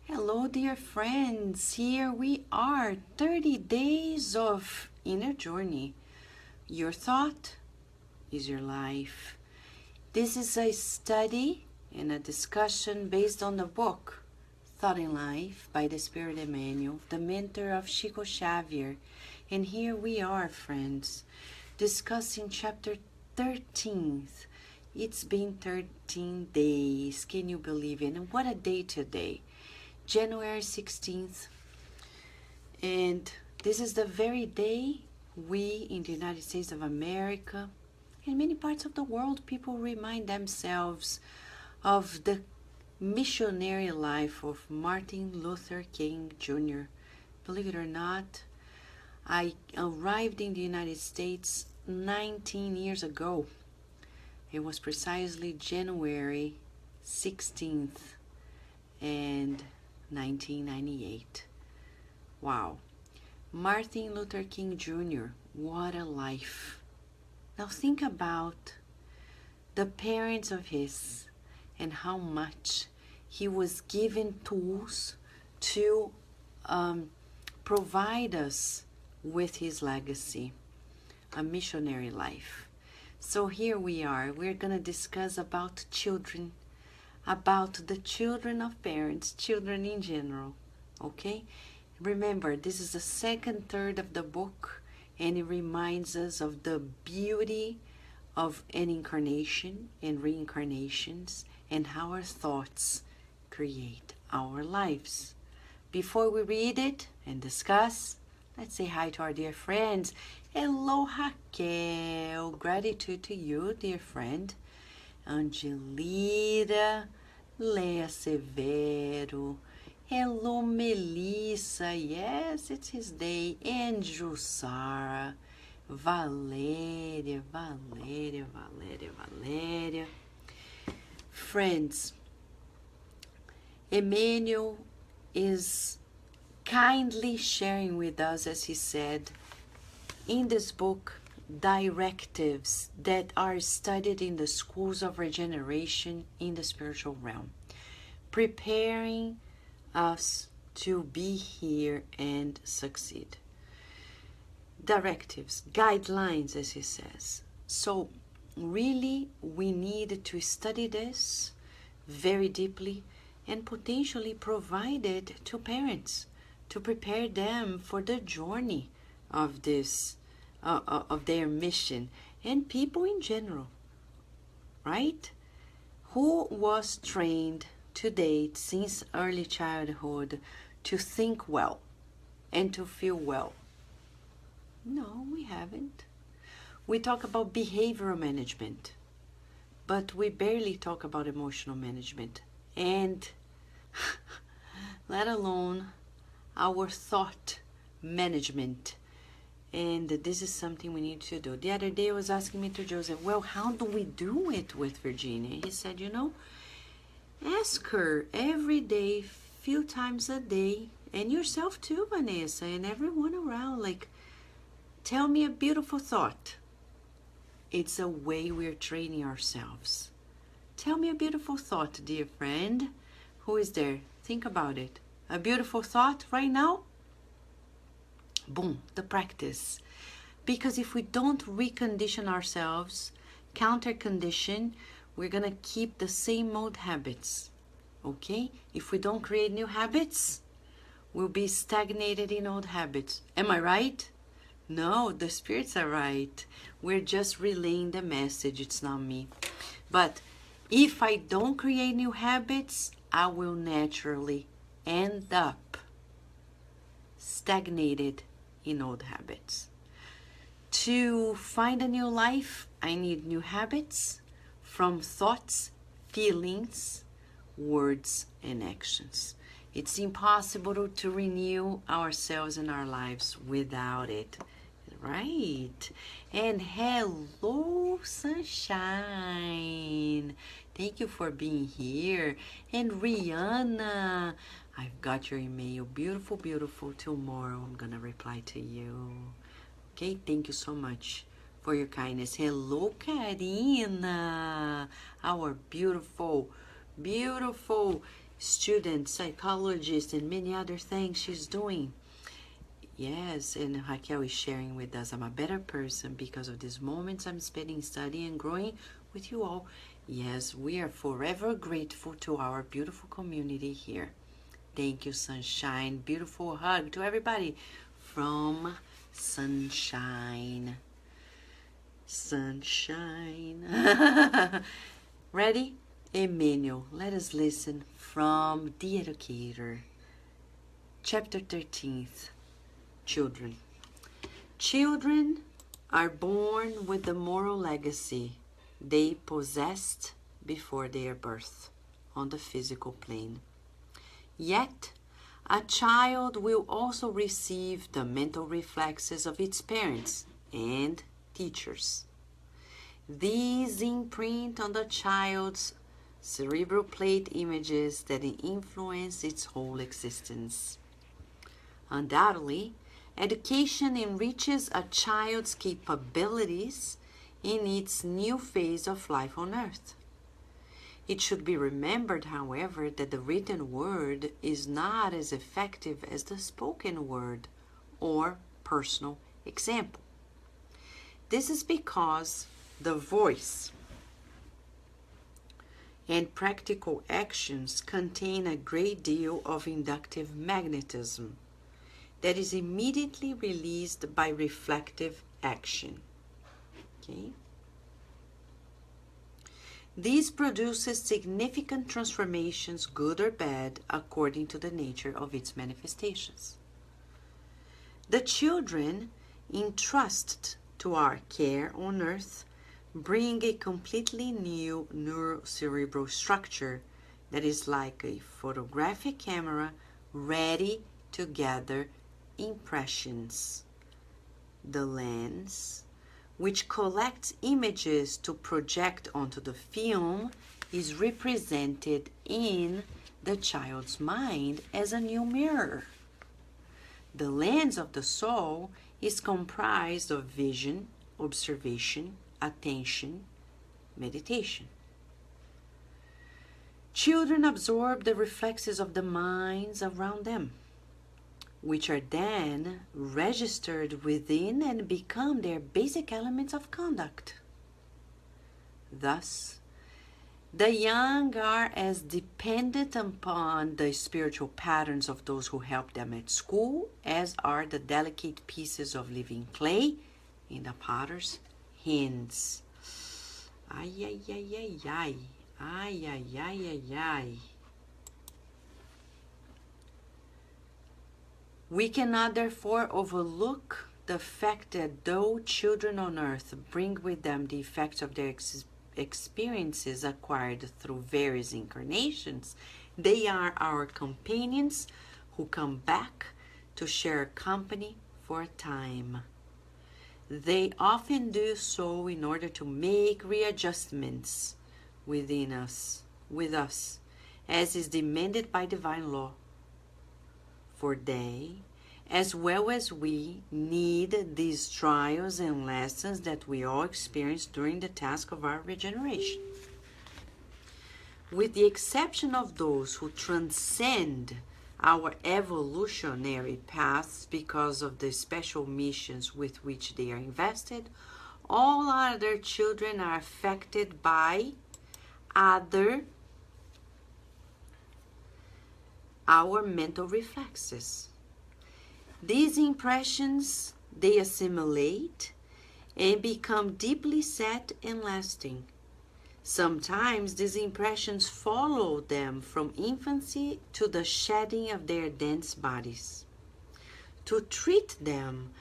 Hello, dear friends. Here we are, 30 days of inner journey. Your thought is your life. This is a study and a discussion based on the book Thought in Life by the Spirit Emmanuel, the mentor of Chico Xavier. And here we are, friends, discussing chapter 13th. It's been 13 days. Can you believe it? And what a day today. January 16th, and this is the very day we in the United States of America and many parts of the world, people remind themselves of the missionary life of Martin Luther King Jr. Believe it or not, I arrived in the United States 19 years ago. It was precisely January 16th and 1998. Wow. Martin Luther King Jr., what a life. Now think about the parents of his and how much he was given tools to provide us with his legacy, a missionary life. So here we are. We're going to discuss about children, about the children of parents, children in general, okay? Remember, this is the second third of the book, and it reminds us of the beauty of an incarnation and reincarnations and how our thoughts create our lives. Before we read it and discuss, let's say hi to our dear friends. Hello, Raquel. Gratitude to you, dear friend. Angelita, Lea Severo, hello Melissa, yes, it's his day, Andrew, Sarah, Valéria. Friends, Emmanuel is kindly sharing with us, as he said, in this book, directives that are studied in the schools of regeneration in the spiritual realm, preparing us to be here and succeed. Directives, guidelines, as he says. So really we need to study this very deeply and potentially provide it to parents to prepare them for the journey of this of their mission, and people in general, right? Who was trained to date since early childhood to think well and to feel well? No, we haven't. We talk about behavioral management, but we barely talk about emotional management, and let alone our thought management. And this is something we need to do. The other day I was asking Mr. Joseph, well, how do we do it with Virginia? He said, ask her every day, few times a day, and yourself too, Vanessa, and everyone around, like, tell me a beautiful thought. It's a way we're training ourselves. Tell me a beautiful thought, dear friend. Who is there? Think about it. A beautiful thought right now? Boom, the practice. Because if we don't recondition ourselves, counter condition, we're gonna keep the same old habits, okay? If we don't create new habits, we'll be stagnated in old habits. Am I right? No, the spirits are right. We're just relaying the message, it's not me. But if I don't create new habits, I will naturally end up stagnated in old habits. To find a new life, I need new habits from thoughts, feelings, words, and actions. It's impossible to renew ourselves and our lives without it, right? And hello, Sunshine. Thank you for being here. And Rihanna, I've got your email. Beautiful, beautiful. Tomorrow I'm gonna reply to you. Okay, thank you so much for your kindness. Hello, Karina, our beautiful student, psychologist, and many other things she's doing. Yes, and Raquel is sharing with us, I'm a better person because of these moments I'm spending studying and growing with you all. Yes, we are forever grateful to our beautiful community here. Thank you, Sunshine. Beautiful hug to everybody from Sunshine. Sunshine. Ready? Emmanuel, let us listen from The Educator. Chapter 13. Children. Children are born with the moral legacy they possessed before their birth on the physical plane. Yet, a child will also receive the mental reflexes of its parents and teachers. These imprint on the child's cerebral plate images that influence its whole existence. Undoubtedly, education enriches a child's capabilities in its new phase of life on earth. It should be remembered, however, that the written word is not as effective as the spoken word or personal example. This is because the voice and practical actions contain a great deal of inductive magnetism that is immediately released by reflective action. Okay? This produces significant transformations, good or bad, according to the nature of its manifestations. The children entrusted to our care on earth bring a completely new neurocerebral structure that is like a photographic camera ready to gather impressions. The lens, which collects images to project onto the film, is represented in the child's mind as a new mirror. The lens of the soul is comprised of vision, observation, attention, meditation. Children absorb the reflexes of the minds around them, which are then registered within and become their basic elements of conduct. Thus, the young are as dependent upon the spiritual patterns of those who help them at school as are the delicate pieces of living clay in the potter's hands. Ay, ay, ay, ay, ay. Ay, ay, ay, ay, ay. We cannot therefore overlook the fact that though children on earth bring with them the effects of their experiences acquired through various incarnations, they are our companions who come back to share company for a time. They often do so in order to make readjustments with us, as is demanded by divine law. For they, as well as we, need these trials and lessons that we all experience during the task of our regeneration. With the exception of those who transcend our evolutionary paths because of the special missions with which they are invested, all other children are affected by our mental reflexes. These impressions, they assimilate and become deeply set and lasting. Sometimes these impressions follow them from infancy to the shedding of their dense bodies. To treat them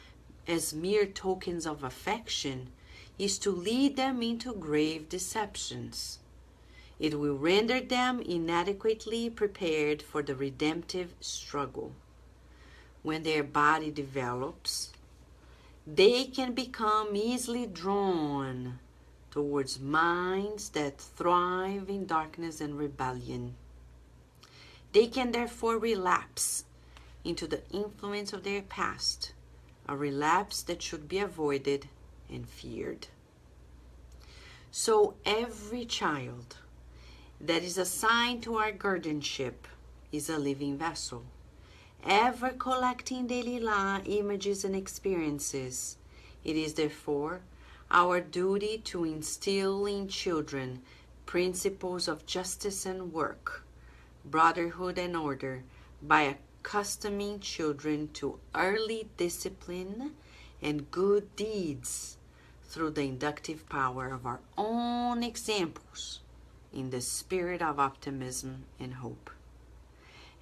as mere tokens of affection is to lead them into grave deceptions. It will render them inadequately prepared for the redemptive struggle. When their body develops, they can become easily drawn towards minds that thrive in darkness and rebellion. They can therefore relapse into the influence of their past, a relapse that should be avoided and feared. So every child that is assigned to our guardianship is a living vessel, ever collecting daily images and experiences. It is therefore our duty to instill in children principles of justice and work, brotherhood and order, by accustoming children to early discipline and good deeds through the inductive power of our own examples in the spirit of optimism and hope.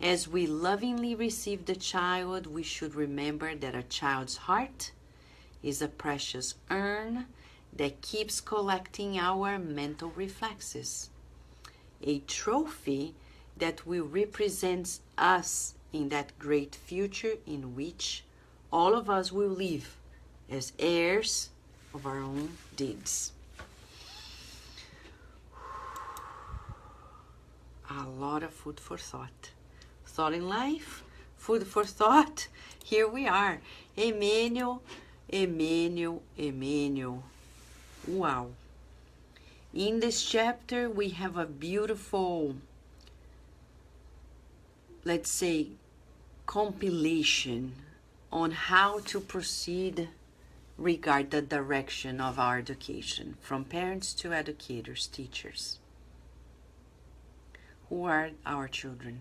As we lovingly receive the child, we should remember that a child's heart is a precious urn that keeps collecting our mental reflexes, a trophy that will represent us in that great future in which all of us will live as heirs of our own deeds. A lot of food for thought. Thought in life, food for thought. Here we are. Emmanuel, Emmanuel, Emmanuel. Wow. In this chapter, we have a beautiful, let's say, compilation on how to proceed regard the direction of our education, from parents to educators, teachers. Who are our children?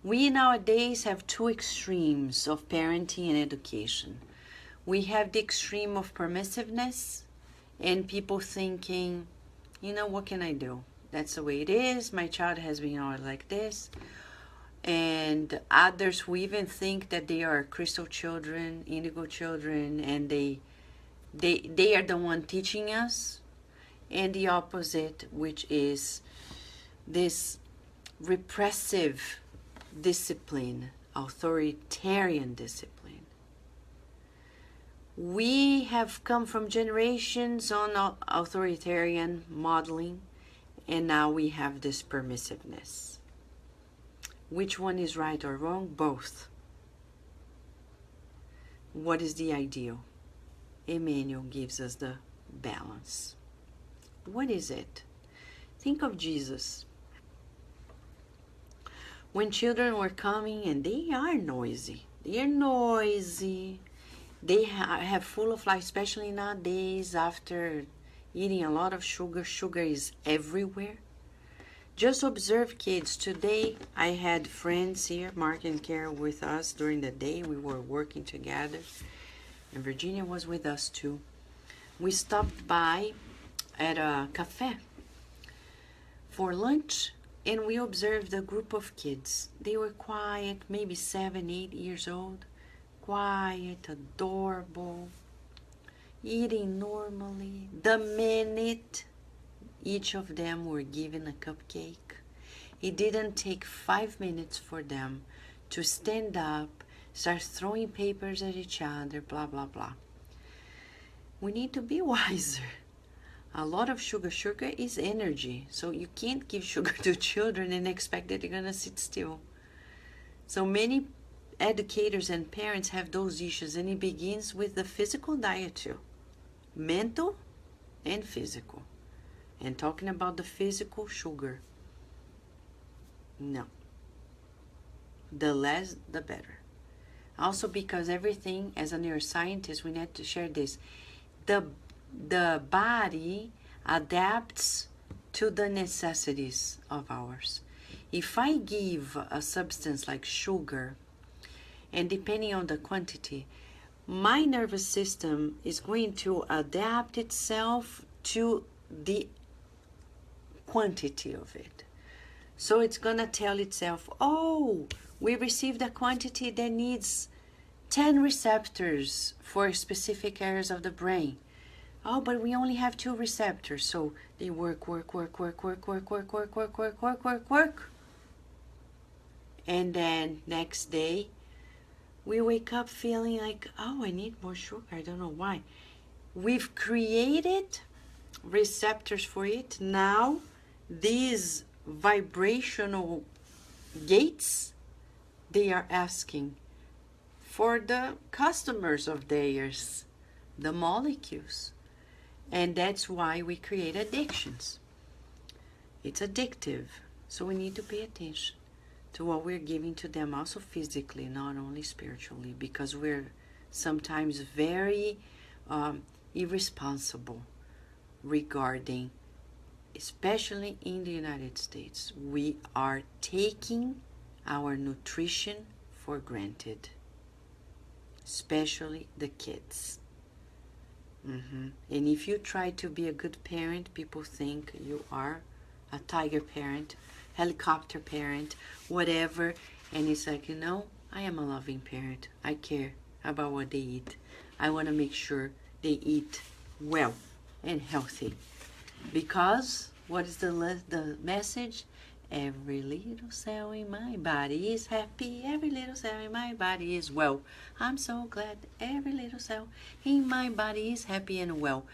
We nowadays have two extremes of parenting and education. We have the extreme of permissiveness and people thinking, you know, what can I do? That's the way it is. My child has been always like this. And others who even think that they are crystal children, indigo children, and they are the one teaching us. And the opposite, which is this repressive discipline, authoritarian discipline. We have come from generations on authoritarian modeling, and now we have this permissiveness. Which one is right or wrong? Both. What is the ideal? Emmanuel gives us the balance. What is it? Think of Jesus. When children were coming, and they are noisy. They are noisy. They have full of life, especially nowadays after eating a lot of sugar. Sugar is everywhere. Just observe kids. Today, I had friends here, Mark and Carol, with us during the day. We were working together. And Virginia was with us too. We stopped by at a cafe for lunch. And we observed a group of kids. They were quiet, maybe 7, 8 years old. Quiet, adorable, eating normally. The minute each of them were given a cupcake, it didn't take 5 minutes for them to stand up, start throwing papers at each other, blah, blah, blah. We need to be wiser. A lot of sugar is energy. So you can't give sugar to children and expect that they're going to sit still. So many educators and parents have those issues, and it begins with the physical diet too. Mental and physical. And talking about the physical, sugar. No. The less, the better. Also because everything, as a neuroscientist, we need to share this. The body adapts to the necessities of ours. If I give a substance like sugar, and depending on the quantity, my nervous system is going to adapt itself to the quantity of it. So it's going to tell itself, oh, we received a quantity that needs 10 receptors for specific areas of the brain. Oh, but we only have 2 receptors, so they work. And then next day, we wake up feeling like, oh, I need more sugar. I don't know why. We've created receptors for it. Now, these vibrational gates, they are asking for the customers of theirs, the molecules. And that's why we create addictions. It's addictive. So we need to pay attention to what we're giving to them, also physically, not only spiritually, because we're sometimes very irresponsible regarding, especially in the United States, we are taking our nutrition for granted, especially the kids. And if you try to be a good parent, people think you are a tiger parent, helicopter parent, whatever. And it's like, you know, I am a loving parent. I care about what they eat. I want to make sure they eat well and healthy. Because what is the message? Every little cell in my body is happy. Every little cell in my body is well. I'm so glad every little cell in my body is happy and well.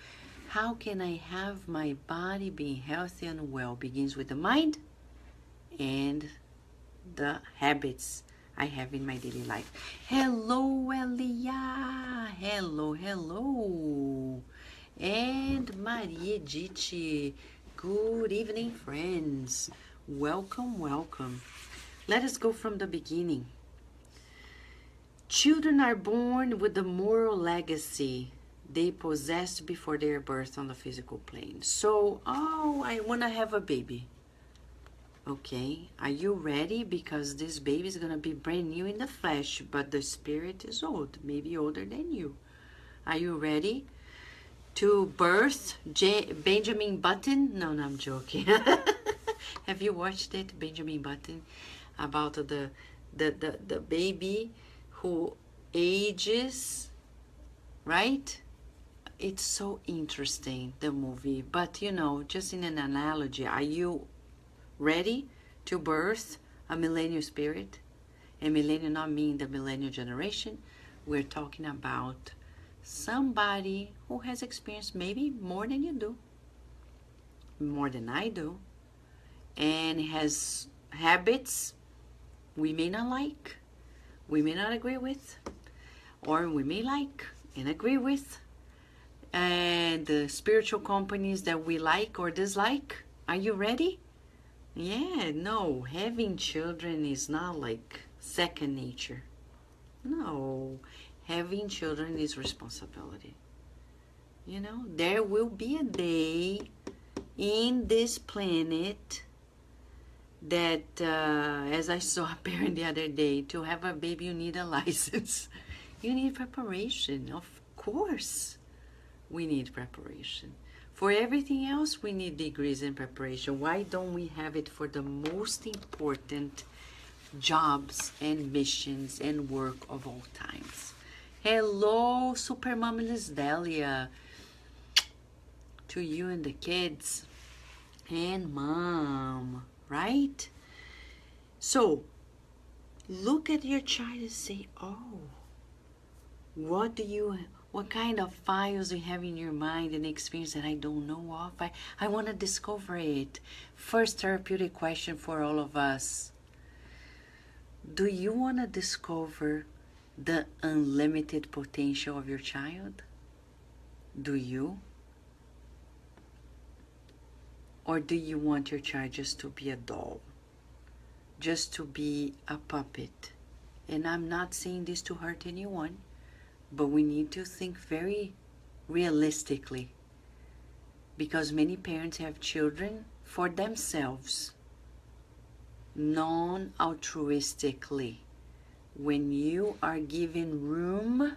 How can I have my body being healthy and well? Begins with the mind and the habits I have in my daily life. Hello, Elia. Hello, hello. And Maria Edith. Good evening, friends. Welcome, welcome. Let us go from the beginning. Children are born with the moral legacy they possessed before their birth on the physical plane. So, I want to have a baby. Okay, are you ready? Because this baby is going to be brand new in the flesh, but the spirit is old, maybe older than you. Are you ready to birth Benjamin Button? No, I'm joking. Have you watched it, Benjamin Button? About the baby who ages, right? It's so interesting, the movie. But, you know, just in an analogy, are you ready to birth a millennial spirit? And millennial not mean the millennial generation. We're talking about somebody who has experienced maybe more than you do, more than I do, and has habits we may not like, we may not agree with, or we may like and agree with, and the spiritual companies that we like or dislike. Are you ready? Yeah, no, having children is not like second nature. No, having children is responsibility. You know, there will be a day in this planet that, as I saw a parent the other day, to have a baby you need a license. You need preparation, of course. We need preparation. For everything else, we need degrees in preparation. Why don't we have it for the most important jobs and missions and work of all times? Hello, Supermom Lisdelia. To you and the kids and mom, right? So, look at your child and say, oh, what kind of files you have in your mind and experience that I don't know of? I want to discover it. First therapeutic question for all of us. Do you want to discover the unlimited potential of your child? Do you? Or do you want your child just to be a doll? Just to be a puppet? And I'm not saying this to hurt anyone, but we need to think very realistically, because many parents have children for themselves, non-altruistically. When you are given room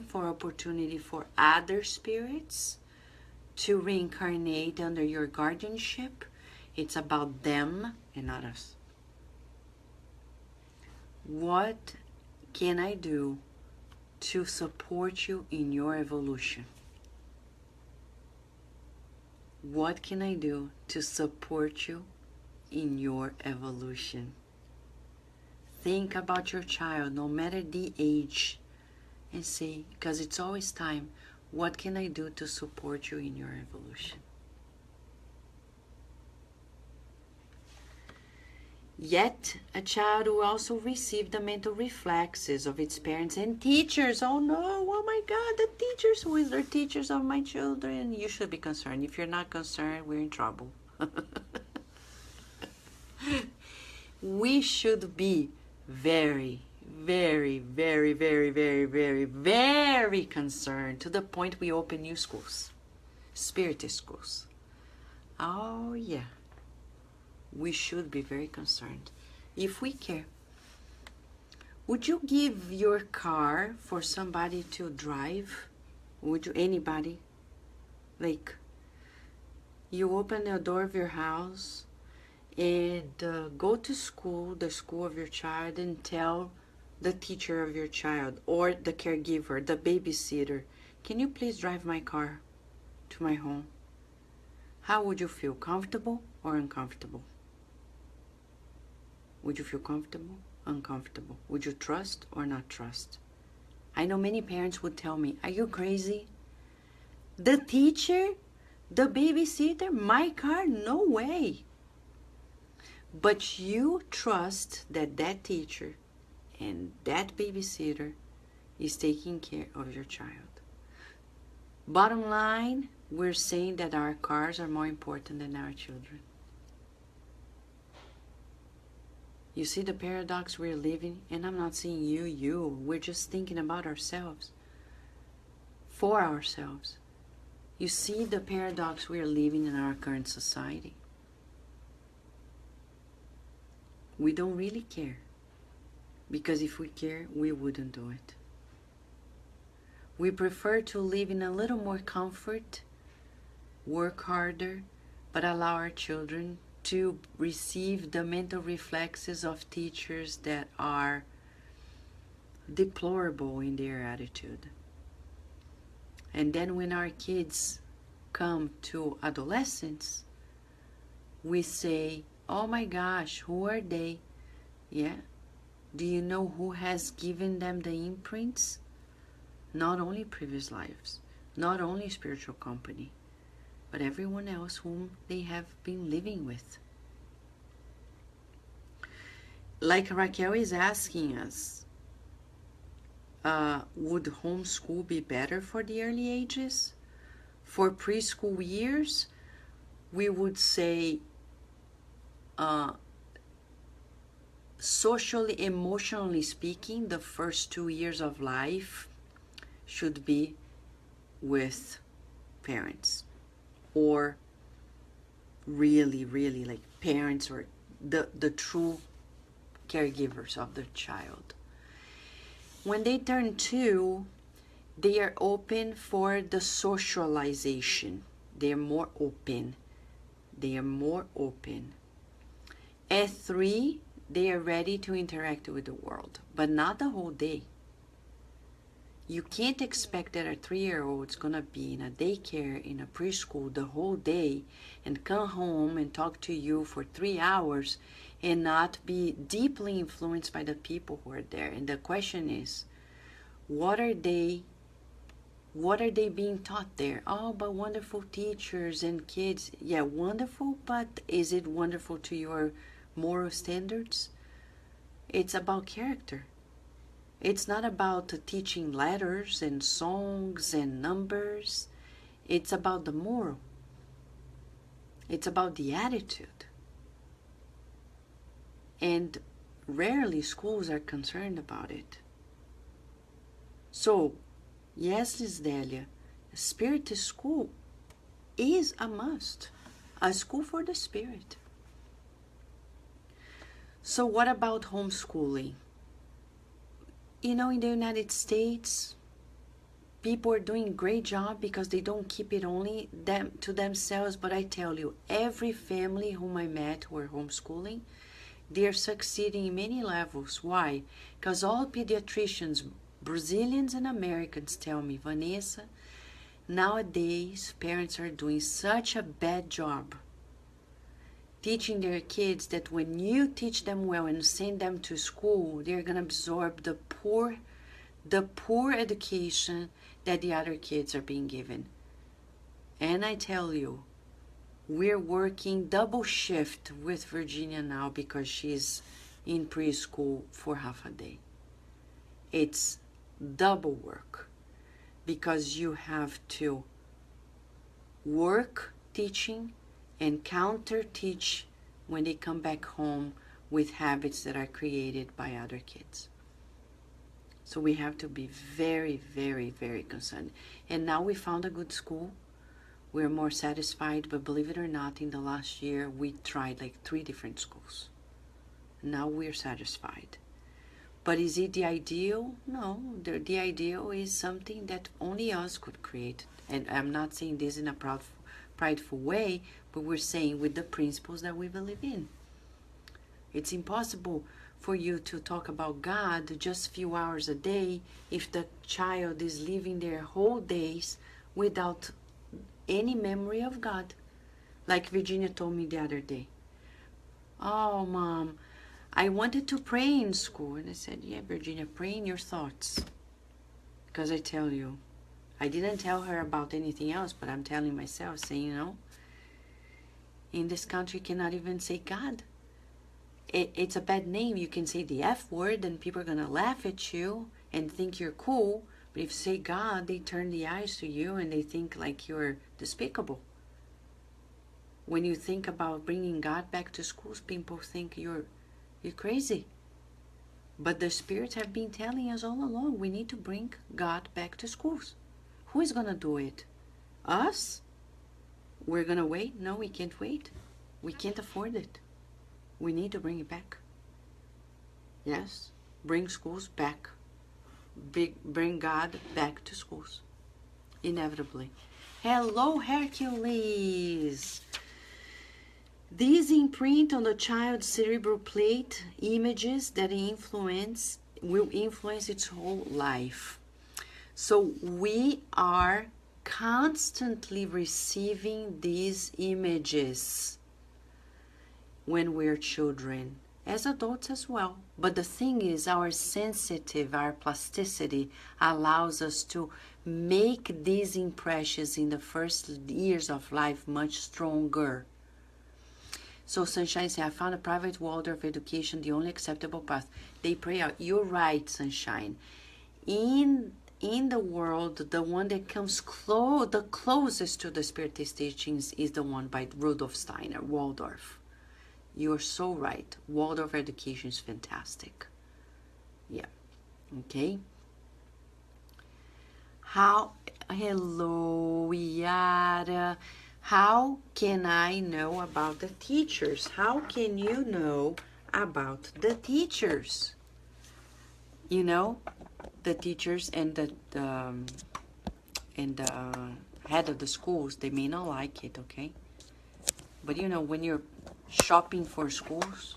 for opportunity for other spirits to reincarnate under your guardianship, it's about them and not us. What can I do to support you in your evolution? What can I do to support you in your evolution? Think about your child, no matter the age, and say, because it's always time, what can I do to support you in your evolution? Yet, a child will also receive the mental reflexes of its parents and teachers. Oh no, oh my God, the teachers, who is the teachers of my children? You should be concerned. If you're not concerned, we're in trouble. We should be very, very, very, very, very, very, very concerned to the point we open new schools, spirit schools. Oh, yeah. We should be very concerned. If we care, would you give your car for somebody to drive? Would you, anybody? Like, you open the door of your house and go to school, the school of your child, and tell the teacher of your child or the caregiver, the babysitter, can you please drive my car to my home? How would you feel? Comfortable or uncomfortable? Would you feel comfortable? Uncomfortable? Would you trust or not trust? I know many parents would tell me, are you crazy? The teacher? The babysitter? My car? No way. But you trust that that teacher and that babysitter is taking care of your child. Bottom line, we're saying that our cars are more important than our children. You see the paradox we're living, and I'm not saying you, we're just thinking about ourselves, for ourselves. You see the paradox we're living in our current society. We don't really care, because if we care, we wouldn't do it. We prefer to live in a little more comfort, work harder, but allow our children to receive the mental reflexes of teachers that are deplorable in their attitude. And then when our kids come to adolescence, we say, oh my gosh, who are they? Yeah. Do you know who has given them the imprints? Not only previous lives, not only spiritual company, but everyone else whom they have been living with. Like Raquel is asking us, would homeschool be better for the early ages? For preschool years, we would say socially, emotionally speaking, the first 2 years of life should be with parents, or really, really like parents or the true caregivers of the child. When they turn 2, they are open for the socialization. They are more open. They are more open. At 3, they are ready to interact with the world, but not the whole day. You can't expect that a 3-year-old's gonna be in a daycare, in a preschool the whole day and come home and talk to you for 3 hours and not be deeply influenced by the people who are there. And the question is, what are they being taught there? Oh, but wonderful teachers and kids. Yeah, wonderful, but is it wonderful to your moral standards? It's about character. It's not about teaching letters and songs and numbers. It's about the moral. It's about the attitude. And rarely schools are concerned about it. So, yes, Liz Delia, spirit school is a must. A school for the spirit. So what about homeschooling? You know, in the United States, people are doing a great job because they don't keep it only to themselves. But I tell you, every family whom I met who are homeschooling, they're succeeding in many levels. Why? Because all pediatricians, Brazilians and Americans, tell me, Vanessa, nowadays parents are doing such a bad job teaching their kids that when you teach them well and send them to school, they're going to absorb the poor education that the other kids are being given. And I tell you, we're working double shift with Virginia now because she's in preschool for half a day. It's double work because you have to work teaching and counter teach when they come back home with habits that are created by other kids. So we have to be very, very, very concerned. And now we found a good school. We're more satisfied, but believe it or not, in the last year, we tried like 3 different schools. Now we're satisfied. But is it the ideal? No, the ideal is something that only us could create. And I'm not saying this in a prideful way, but we're saying with the principles that we believe in. It's impossible for you to talk about God just a few hours a day if the child is living their whole days without any memory of God. Like Virginia told me the other day. Oh, Mom, I wanted to pray in school. And I said, yeah, Virginia, pray in your thoughts. Because I tell you, I didn't tell her about anything else, but I'm telling myself, saying, you know, in this country you cannot even say God. It's a bad name. You can say the F word and people are going to laugh at you and think you're cool. But if you say God, they turn the eyes to you and they think like you're despicable. When you think about bringing God back to schools, people think you're crazy. But the spirits have been telling us all along, we need to bring God back to schools. Who is going to do it? Us? We're going to wait? No, we can't wait. We can't afford it. We need to bring it back. Yes, bring schools back. Bring God back to schools. Inevitably. Hello, Hercules. These imprint on the child's cerebral plate images that will influence its whole life. So we are constantly receiving these images when we're children, as adults as well. But the thing is, our plasticity allows us to make these impressions in the first years of life much stronger. So Sunshine said, I found a private Waldorf education the only acceptable path. They pray out. You're right, Sunshine. In the world, the one that comes the closest to the Spiritist teachings is the one by Rudolf Steiner, Waldorf. You're so right. Waldorf education is fantastic. Yeah. Okay. Hello, Yara. How can I know about the teachers? How can you know about the teachers? You know, the teachers and the head of the schools, they may not like it, okay? But you know, when you're shopping for schools,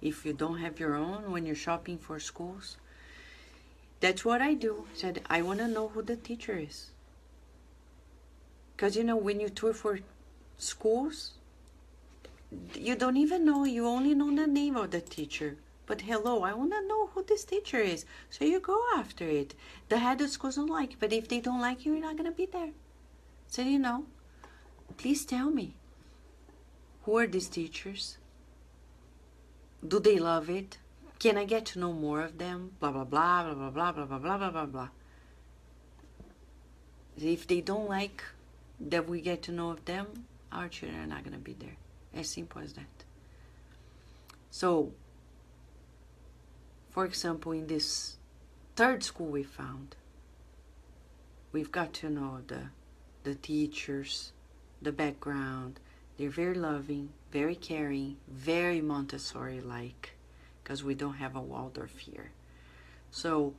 if you don't have your own, when you're shopping for schools, that's what I do. I said, I want to know who the teacher is. Because, you know, when you tour for schools, you don't even know, you only know the name of the teacher. But hello, I want to know who this teacher is. So you go after it. The head of schools don't like it, but if they don't like you, you're not going to be there. So, you know, please tell me. Who are these teachers? Do they love it? Can I get to know more of them? Blah, blah, blah, blah, blah, blah, blah, blah, blah, blah, blah, blah. If they don't like that we get to know of them, our children are not going to be there. As simple as that. So, for example, in this third school we found, we've got to know the teachers, the background. They're very loving, very caring, very Montessori-like, because we don't have a Waldorf here. So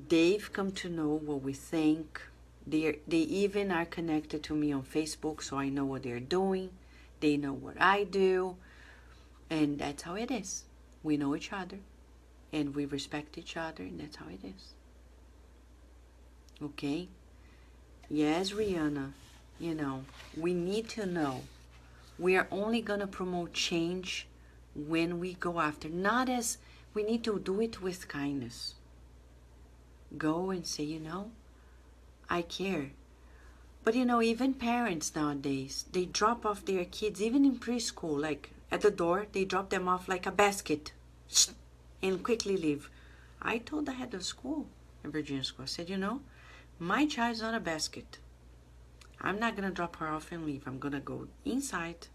they've come to know what we think. They even are connected to me on Facebook, so I know what they're doing. They know what I do. And that's how it is. We know each other, and we respect each other, and that's how it is. Okay? Yes, Rihanna, you know, we need to know. We are only going to promote change when we go after. Not as, we need to do it with kindness. Go and say, you know, I care. But you know, even parents nowadays, they drop off their kids, even in preschool, like at the door, they drop them off like a basket and quickly leave. I told the head of school in Virginia School, I said, you know, my child's not a basket. I'm not going to drop her off and leave. I'm going to go inside.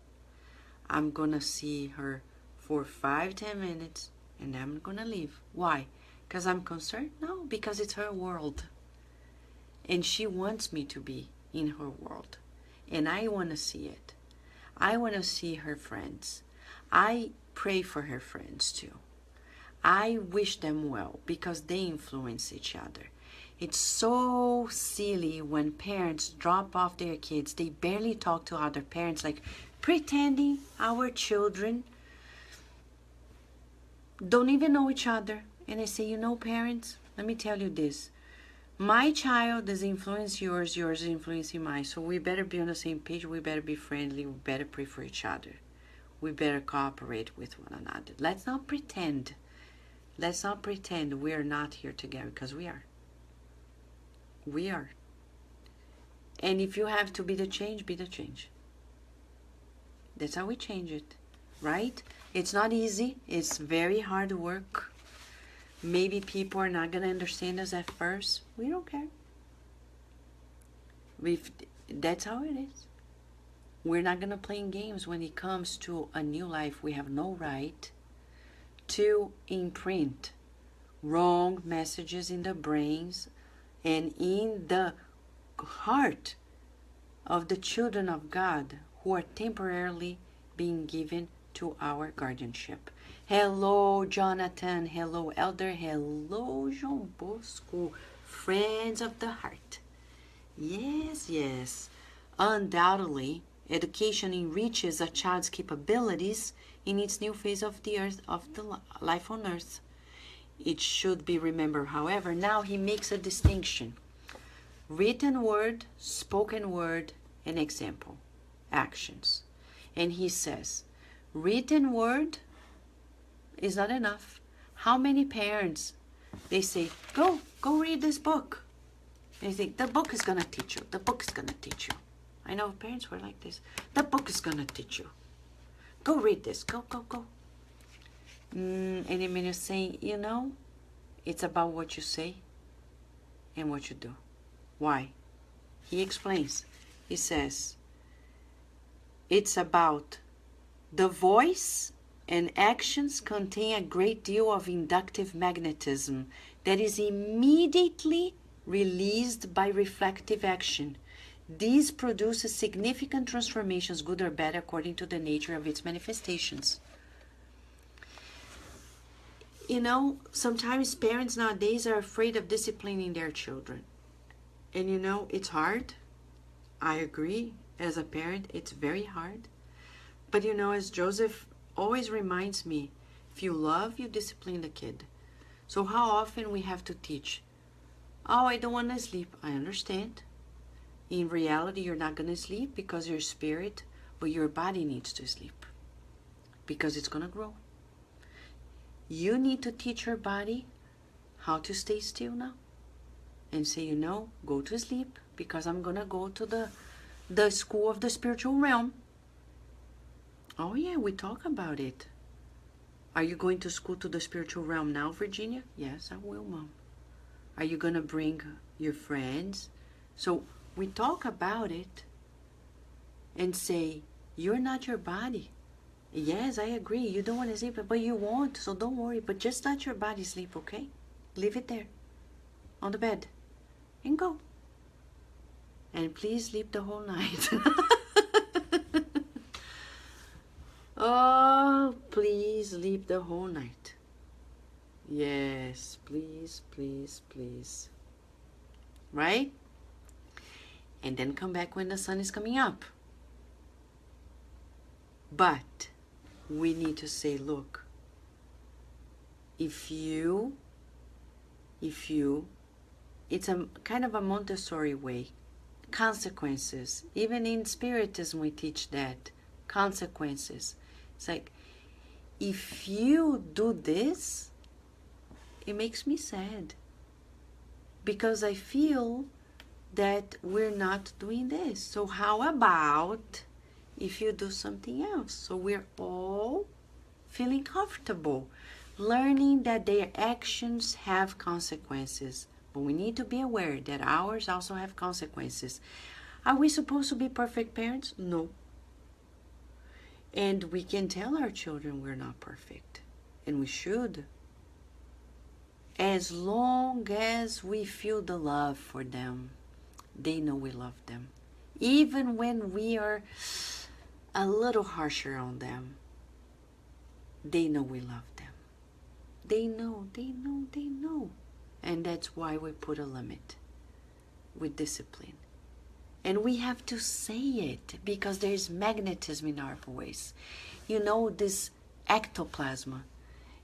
I'm going to see her for 5-10 minutes and then I'm going to leave. Why? Because I'm concerned? No, because it's her world. And she wants me to be in her world. And I want to see it. I want to see her friends. I pray for her friends too. I wish them well because they influence each other. It's so silly when parents drop off their kids. They barely talk to other parents, like pretending our children don't even know each other. And I say, you know, parents, let me tell you this. My child is influencing yours, yours is influencing mine. So we better be on the same page. We better be friendly. We better pray for each other. We better cooperate with one another. Let's not pretend. Let's not pretend we're not here together, because we are. We are. And if you have to be the change, be the change. That's how we change it, right? It's not easy. It's very hard work. Maybe people are not going to understand us at first. We don't care. That's how it is. We're not going to play games when it comes to a new life. We have no right to imprint wrong messages in the brains and in the heart of the children of God who are temporarily being given to our guardianship. Hello, Jonathan. Hello, Elder. Hello, João Bosco. Friends of the heart. Yes, yes. Undoubtedly, education enriches a child's capabilities in its new phase of the earth, of the life on earth. It should be remembered, however, now he makes a distinction. Written word, spoken word, and example, actions. And he says, written word is not enough. How many parents, they say, go read this book. They think, the book is going to teach you. The book is going to teach you. I know parents were like this. The book is going to teach you. Go read this. Go. And then you're saying, you know, it's about what you say and what you do. Why? He explains. He says, it's about the voice and actions contain a great deal of inductive magnetism that is immediately released by reflective action. This produces significant transformations, good or bad, according to the nature of its manifestations. You know, sometimes parents nowadays are afraid of disciplining their children. And you know, it's hard. I agree. As a parent, it's very hard. But you know, as Joseph always reminds me, if you love, you discipline the kid. So how often we have to teach? Oh, I don't want to sleep. I understand. In reality, you're not going to sleep because your spirit, but your body needs to sleep because it's going to grow. You need to teach your body how to stay still now and say, you know, go to sleep because I'm going to go to the school of the spiritual realm. Oh yeah, we talk about it. Are you going to school to the spiritual realm now, Virginia? Yes, I will, Mom. Are you going to bring your friends? So we talk about it and say, you're not your body. Yes, I agree. You don't want to sleep, but you won't, so don't worry. But just let your body sleep, okay? Leave it there on the bed and go. And please sleep the whole night. Oh, please sleep the whole night. Yes, please, please, please. Right? And then come back when the sun is coming up. But we need to say, look, if you, it's a kind of a Montessori way. Consequences. Even in Spiritism we teach that. Consequences. It's like, if you do this, it makes me sad. Because I feel that we're not doing this. So how about if you do something else? So we're all feeling comfortable, learning that their actions have consequences. But we need to be aware that ours also have consequences. Are we supposed to be perfect parents? No. And we can tell our children we're not perfect. And we should. As long as we feel the love for them, they know we love them. Even when we are a little harsher on them, they know we love them. They know, they know, they know. And that's why we put a limit with discipline. And we have to say it because there's magnetism in our voice. You know, this ectoplasm,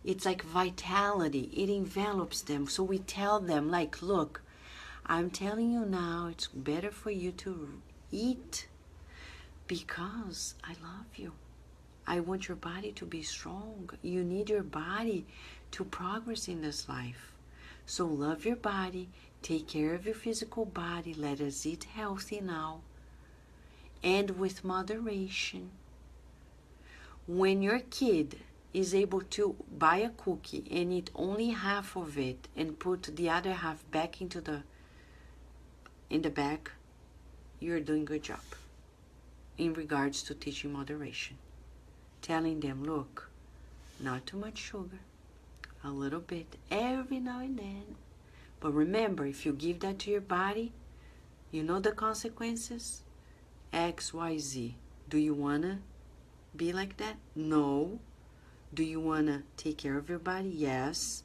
it's like vitality. It envelops them. So we tell them, like, look, I'm telling you now, it's better for you to eat because I love you. I want your body to be strong. You need your body to progress in this life. So love your body. Take care of your physical body. Let us eat healthy now. And with moderation. When your kid is able to buy a cookie and eat only half of it and put the other half back in the bag, you're doing a good job in regards to teaching moderation. Telling them, look, not too much sugar, a little bit every now and then. But remember, if you give that to your body, you know the consequences? X, Y, Z. Do you want to be like that? No. Do you want to take care of your body? Yes.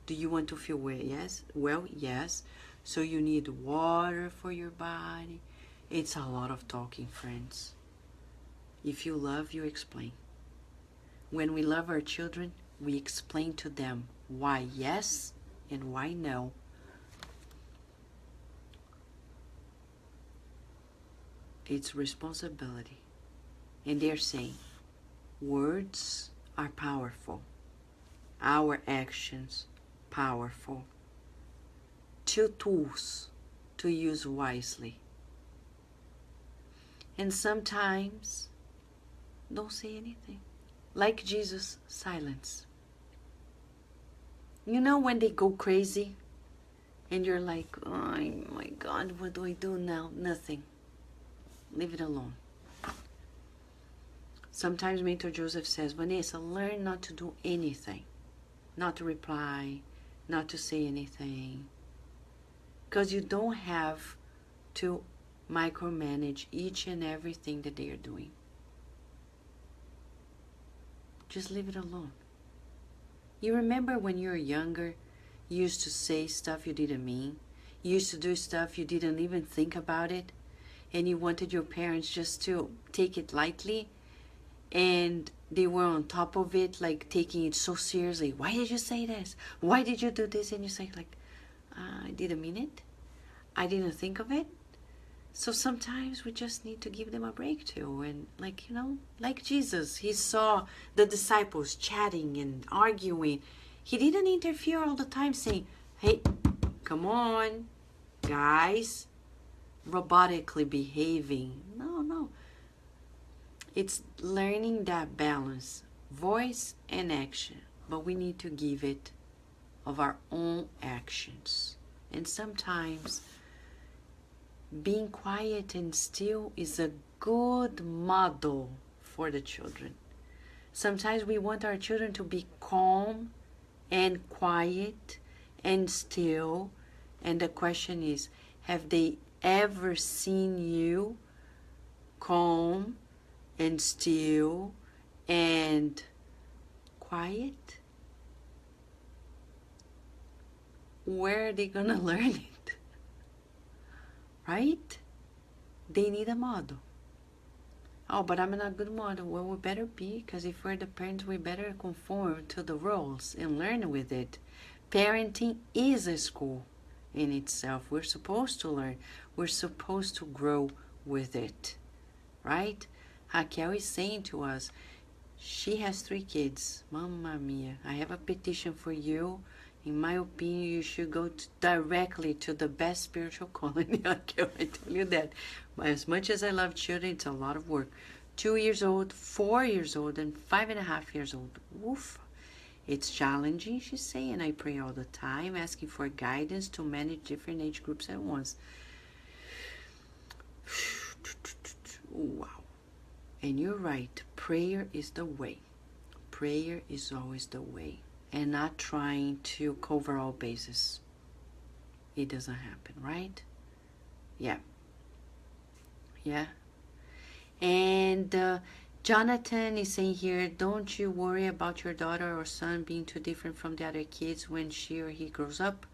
Do you want to feel well? Yes. Well, yes. So you need water for your body. It's a lot of talking, friends. If you love, you explain. When we love our children, we explain to them why yes and why no. It's responsibility. And they're saying, words are powerful. Our actions, powerful. 2 tools to use wisely. And sometimes, don't say anything. Like Jesus, silence. You know when they go crazy and you're like, oh my God, what do I do now? Nothing. Leave it alone. Sometimes Mentor Joseph says, Vanessa, learn not to do anything. Not to reply, not to say anything. Because you don't have to micromanage each and everything that they are doing. Just leave it alone. You remember when you were younger, you used to say stuff you didn't mean. You used to do stuff you didn't even think about it. And you wanted your parents just to take it lightly. And they were on top of it, like taking it so seriously. Why did you say this? Why did you do this? And you say like, I didn't mean it. I didn't think of it. So sometimes we just need to give them a break too. And like, you know, like Jesus, he saw the disciples chatting and arguing. He didn't interfere all the time saying, hey, come on, guys, robotically behaving. No. It's learning that balance, voice and action. But we need to give it of our own actions. And sometimes being quiet and still is a good model for the children. Sometimes we want our children to be calm and quiet and still. And the question is, have they ever seen you calm and still and quiet? Where are they gonna learn it? Right? They need a model. Oh, but I'm not a good model. Well, we better be, because if we're the parents, we better conform to the rules and learn with it. Parenting is a school in itself. We're supposed to learn. We're supposed to grow with it. Right? Raquel is saying to us, she has 3 kids. Mamma mia. I have a petition for you. In my opinion, you should go directly to the best spiritual calling. I tell you that. But as much as I love children, it's a lot of work. 2 years old, 4 years old, and 5.5 years old. Woof. It's challenging, she's saying. I pray all the time, asking for guidance to manage different age groups at once. And you're right, prayer is the way. Prayer is always the way. And not trying to cover all bases. It doesn't happen, right? Yeah. Yeah. And Jonathan is saying here, don't you worry about your daughter or son being too different from the other kids when she or he grows up.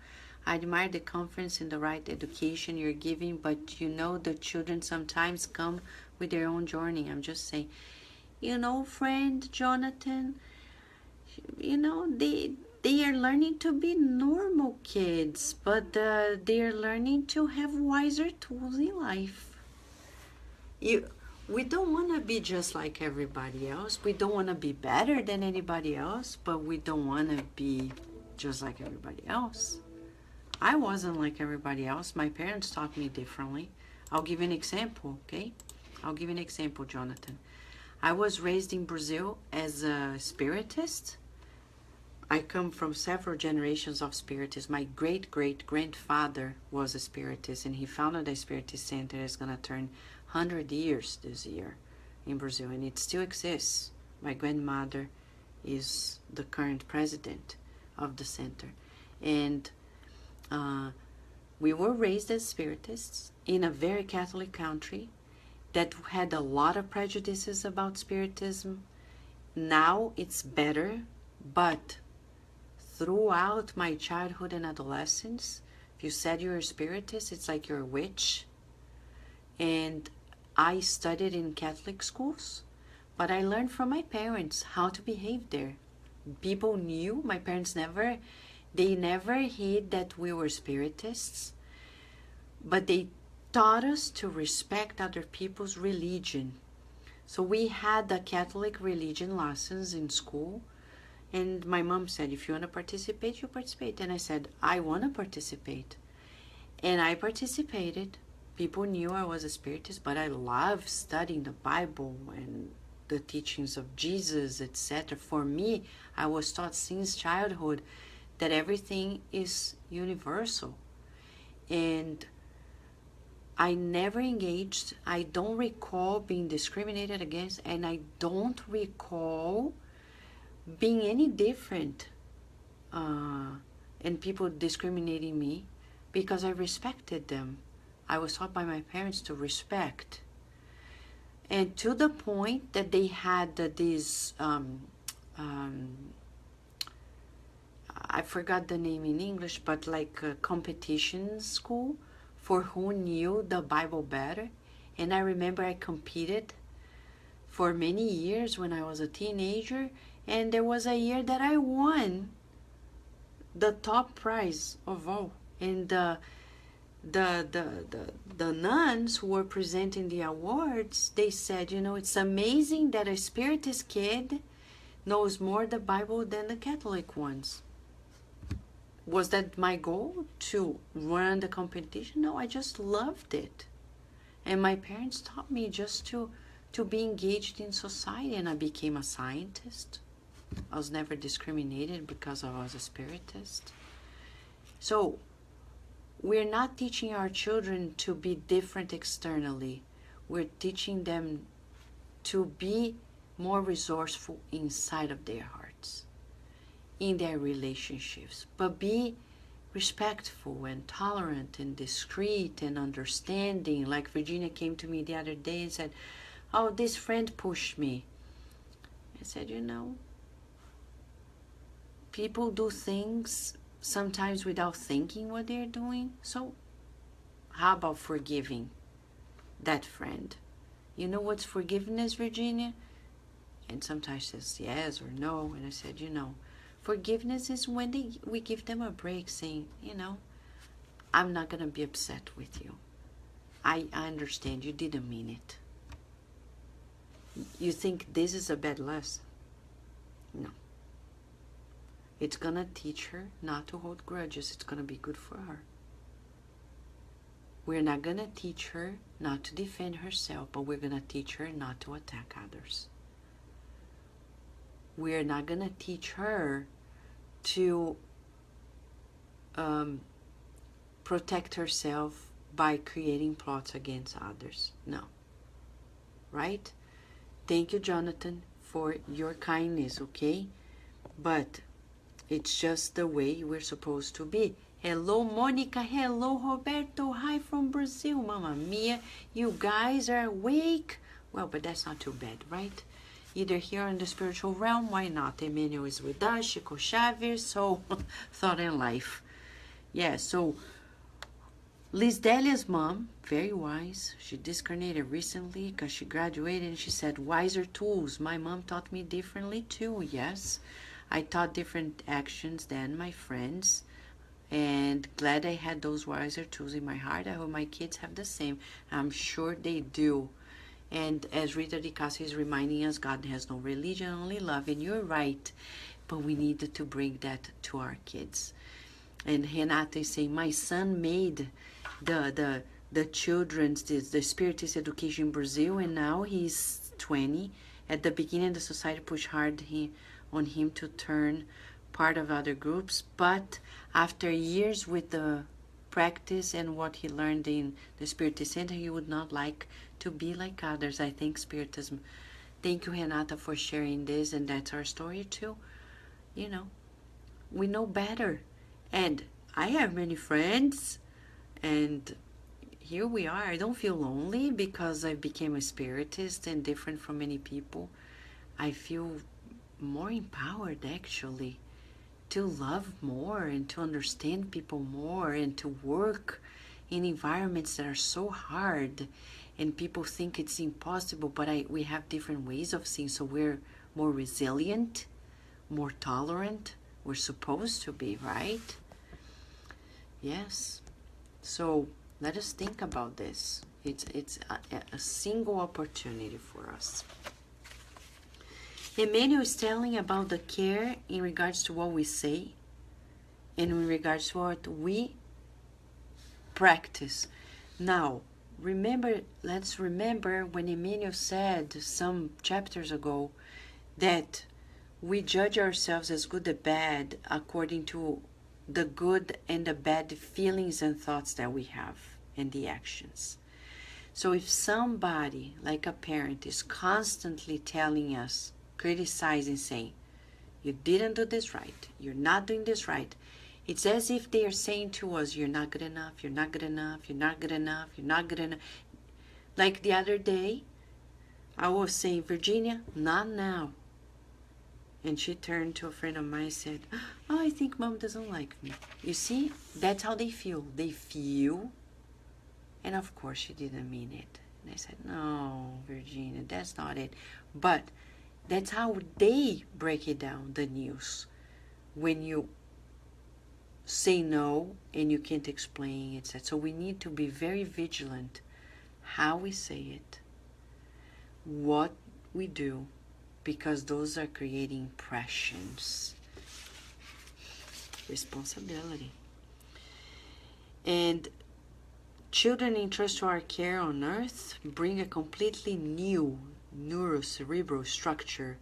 I admire the confidence and the right education you're giving, but you know the children sometimes come with their own journey. I'm just saying, you know, friend Jonathan, you know, they are learning to be normal kids, but they are learning to have wiser tools in life. We don't want to be just like everybody else. We don't want to be better than anybody else, but we don't want to be just like everybody else. I wasn't like everybody else. My parents taught me differently. I'll give you an example, okay? I'll give you an example, Jonathan. I was raised in Brazil as a spiritist. I come from several generations of spiritists. My great-great-grandfather was a spiritist, and he founded a spiritist center that's going to turn 100 years this year in Brazil, and it still exists. My grandmother is the current president of the center. And we were raised as spiritists in a very Catholic country that had a lot of prejudices about spiritism. Now it's better, but throughout my childhood and adolescence, if you said you're a spiritist, it's like you're a witch. And I studied in Catholic schools, but I learned from my parents how to behave there. People knew, my parents never hid that we were spiritists, but they taught us to respect other people's religion. So we had the Catholic religion lessons in school, and my mom said, if you want to participate, you participate. And I said, I want to participate. And I participated. People knew I was a spiritist, but I love studying the Bible and the teachings of Jesus, etc. For me, I was taught since childhood that everything is universal. And I never engaged, I don't recall being discriminated against, and I don't recall being any different and people discriminating me, because I respected them. I was taught by my parents to respect. And to the point that they had this I forgot the name in English, but like a competition school for who knew the Bible better. And I remember I competed for many years when I was a teenager, and there was a year that I won the top prize of all. And the nuns who were presenting the awards, they said, you know, it's amazing that a spiritist kid knows more the Bible than the Catholic ones. Was that my goal, to run the competition? No, I just loved it. And my parents taught me just to be engaged in society, and I became a scientist. I was never discriminated because I was a spiritist. So we're not teaching our children to be different externally. We're teaching them to be more resourceful inside of their hearts, in their relationships, but be respectful and tolerant and discreet and understanding. Like Virginia came to me the other day and said, oh, this friend pushed me. I said, you know, people do things sometimes without thinking what they're doing. So how about forgiving that friend? You know what's forgiveness, Virginia? And sometimes she says yes or no. And I said, you know, forgiveness is when we give them a break, saying, you know, I'm not going to be upset with you. I understand you didn't mean it. You think this is a bad lesson? No. It's going to teach her not to hold grudges. It's going to be good for her. We're not going to teach her not to defend herself, but we're going to teach her not to attack others. We're not going to teach her to protect herself by creating plots against others. No. Right? Thank you, Jonathan, for your kindness, okay? But it's just the way we're supposed to be. Hello, Monica. Hello, Roberto. Hi from Brazil. Mamma mia, you guys are awake. Well, but that's not too bad, right? Either here in the spiritual realm, why not? Emmanuel is with us, Chico Chaves, so thought in life. Yeah, so Liz Delia's mom, very wise. She discarnated recently because she graduated and she said, wiser tools. My mom taught me differently too, yes. I taught different actions than my friends. And glad I had those wiser tools in my heart. I hope my kids have the same. I'm sure they do. And as Rita Di Casa is reminding us, God has no religion, only love. And you're right. But we need to bring that to our kids. And Renata is saying, my son made the children's, the Spiritist education in Brazil, and now he's 20. At the beginning, the society pushed hard on him to turn part of other groups, but after years with the practice and what he learned in the Spiritist Center, he would not like to be like others. I think Spiritism. Thank you, Renata, for sharing this, and that's our story too. You know, we know better. And I have many friends, and here we are. I don't feel lonely because I became a Spiritist and different from many people. I feel more empowered, actually, to love more and to understand people more and to work in environments that are so hard and people think it's impossible, but we have different ways of seeing, so we're more resilient, more tolerant. We're supposed to be, right? Yes. So let us think about this. It's a single opportunity for us. Emmanuel is telling about the care in regards to what we say and in regards to what we practice. Now, let's remember when Emmanuel said some chapters ago that we judge ourselves as good or bad according to the good and the bad feelings and thoughts that we have and the actions. So if somebody, like a parent, is constantly telling us, criticizing, saying, you didn't do this right, you're not doing this right, it's as if they are saying to us, you're not good enough, you're not good enough, you're not good enough, you're not good enough. Like the other day, I was saying, Virginia, not now. And she turned to a friend of mine and said, oh, I think mom doesn't like me. You see, that's how they feel. They feel, and of course she didn't mean it. And I said, no, Virginia, that's not it. But that's how they break it down, the news. When you say no and you can't explain, etc. So we need to be very vigilant how we say it, what we do, because those are creating impressions. Responsibility. And children entrusted to our care on earth bring a completely new neurocerebral structure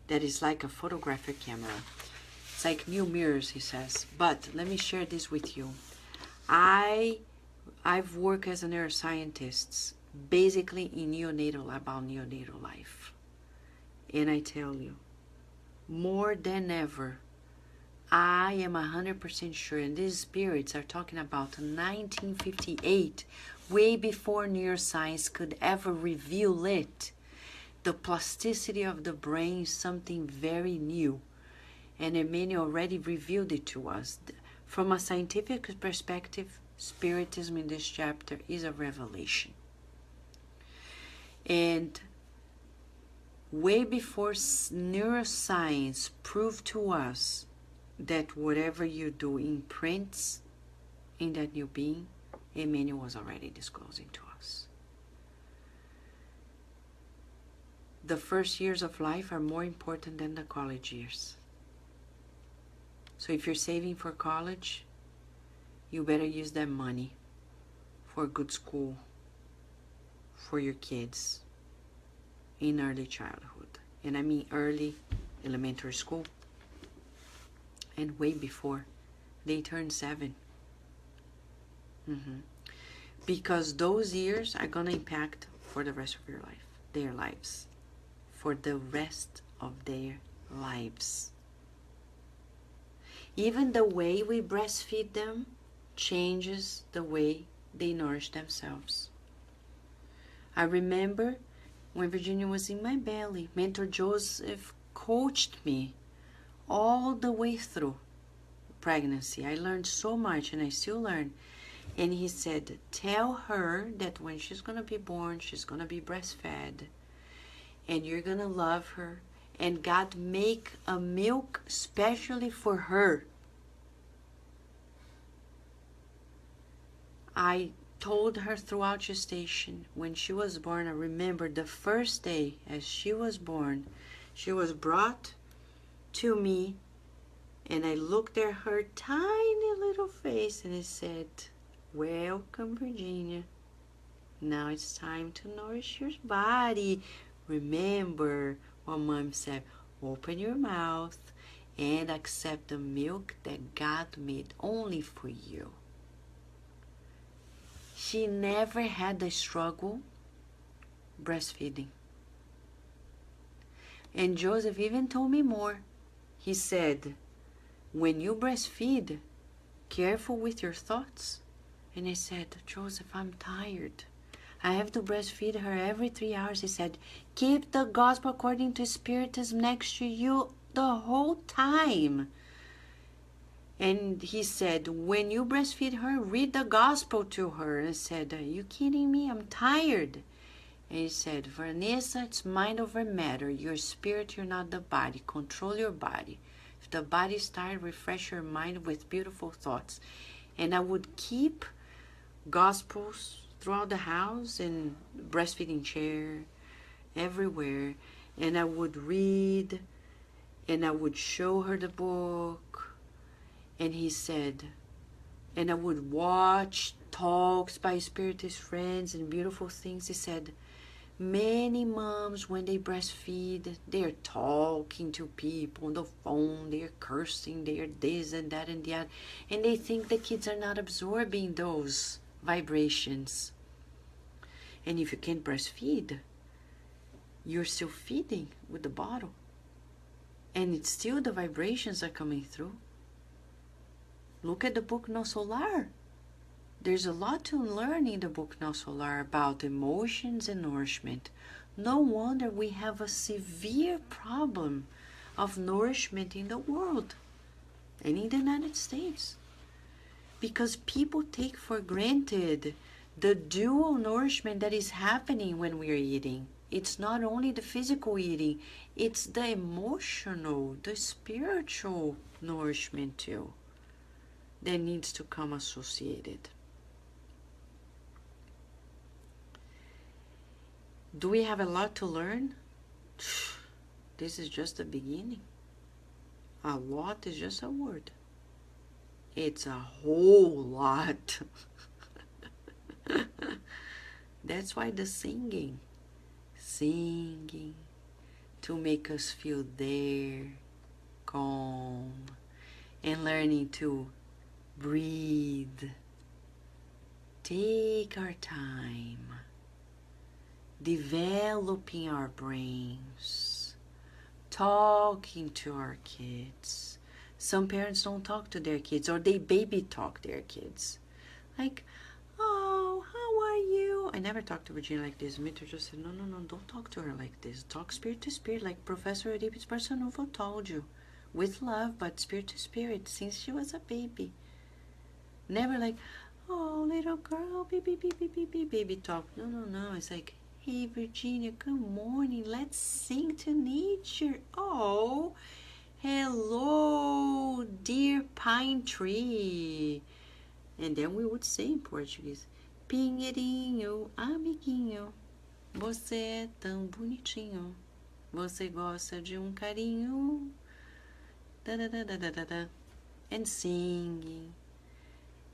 that is like a photographic camera. It's like new mirrors, he says. But let me share this with you. I've worked as a neuroscientist, basically in about neonatal life. And I tell you, more than ever, I am 100% sure, and these spirits are talking about 1958, way before neuroscience could ever reveal it. The plasticity of the brain is something very new, and Emmanuel already revealed it to us. From a scientific perspective, Spiritism in this chapter is a revelation. And way before neuroscience proved to us that whatever you do imprints in that new being, Emmanuel was already disclosing to us. The first years of life are more important than the college years. So if you're saving for college, you better use that money for a good school for your kids in early childhood. And I mean early elementary school and way before they turn 7. Because those years are going to impact for the rest of your life, their lives, for the rest of their lives. Even the way we breastfeed them changes the way they nourish themselves. I remember when Virginia was in my belly, Mentor Joseph coached me all the way through pregnancy. I learned so much, and I still learn. And he said, tell her that when she's going to be born, she's going to be breastfed, and you're going to love her, and God make a milk specially for her. I told her throughout gestation, when she was born, I remember the first day as she was born, she was brought to me, and I looked at her tiny little face, and I said, welcome, Virginia. Now it's time to nourish your body. Remember what Mom said, open your mouth and accept the milk that God made only for you. She never had a struggle breastfeeding. And Joseph even told me more. He said, when you breastfeed, careful with your thoughts. And I said, Joseph, I'm tired. I have to breastfeed her every 3 hours. He said, keep the gospel according to Spiritism next to you the whole time. And he said, when you breastfeed her, read the gospel to her. I said, are you kidding me? I'm tired. And he said, Vanessa, it's mind over matter. Your spirit, you're not the body. Control your body. If the body is tired, refresh your mind with beautiful thoughts. And I would keep gospels throughout the house and breastfeeding chair everywhere. And I would read, and I would show her the book. And he said, and I would watch talks by Spiritist friends and beautiful things. He said, many moms, when they breastfeed, they're talking to people on the phone, they're cursing, they're this and that and that, and they think the kids are not absorbing those vibrations. And if you can't breastfeed, you're still feeding with the bottle, and it's still the vibrations are coming through. Look at the book No Solar. There's a lot to learn in the book No Solar about emotions and nourishment. No wonder we have a severe problem of nourishment in the world and in the United States, because people take for granted the dual nourishment that is happening when we are eating. It's not only the physical eating, it's the emotional, the spiritual nourishment too that needs to come associated. Do we have a lot to learn? This is just the beginning. A lot is just a word. It's a whole lot. That's why the singing to make us feel there, calm, and learning to breathe. Take our time, developing our brains, talking to our kids. Some parents don't talk to their kids, or they baby talk their kids. Like, oh, how are you? I never talked to Virginia like this. Mentor just said, no, don't talk to her like this. Talk spirit to spirit, like Professor Euripides Barçanufo told you. With love, but spirit to spirit, since she was a baby. Never like, oh, little girl, baby talk. No. It's like, hey, Virginia, good morning. Let's sing to nature. Oh, hello, dear pine tree. And then we would say in Portuguese, Pinheirinho, amiguinho, você é tão bonitinho. Você gosta de carinho. Da, da, da, da, da, da, da. And singing,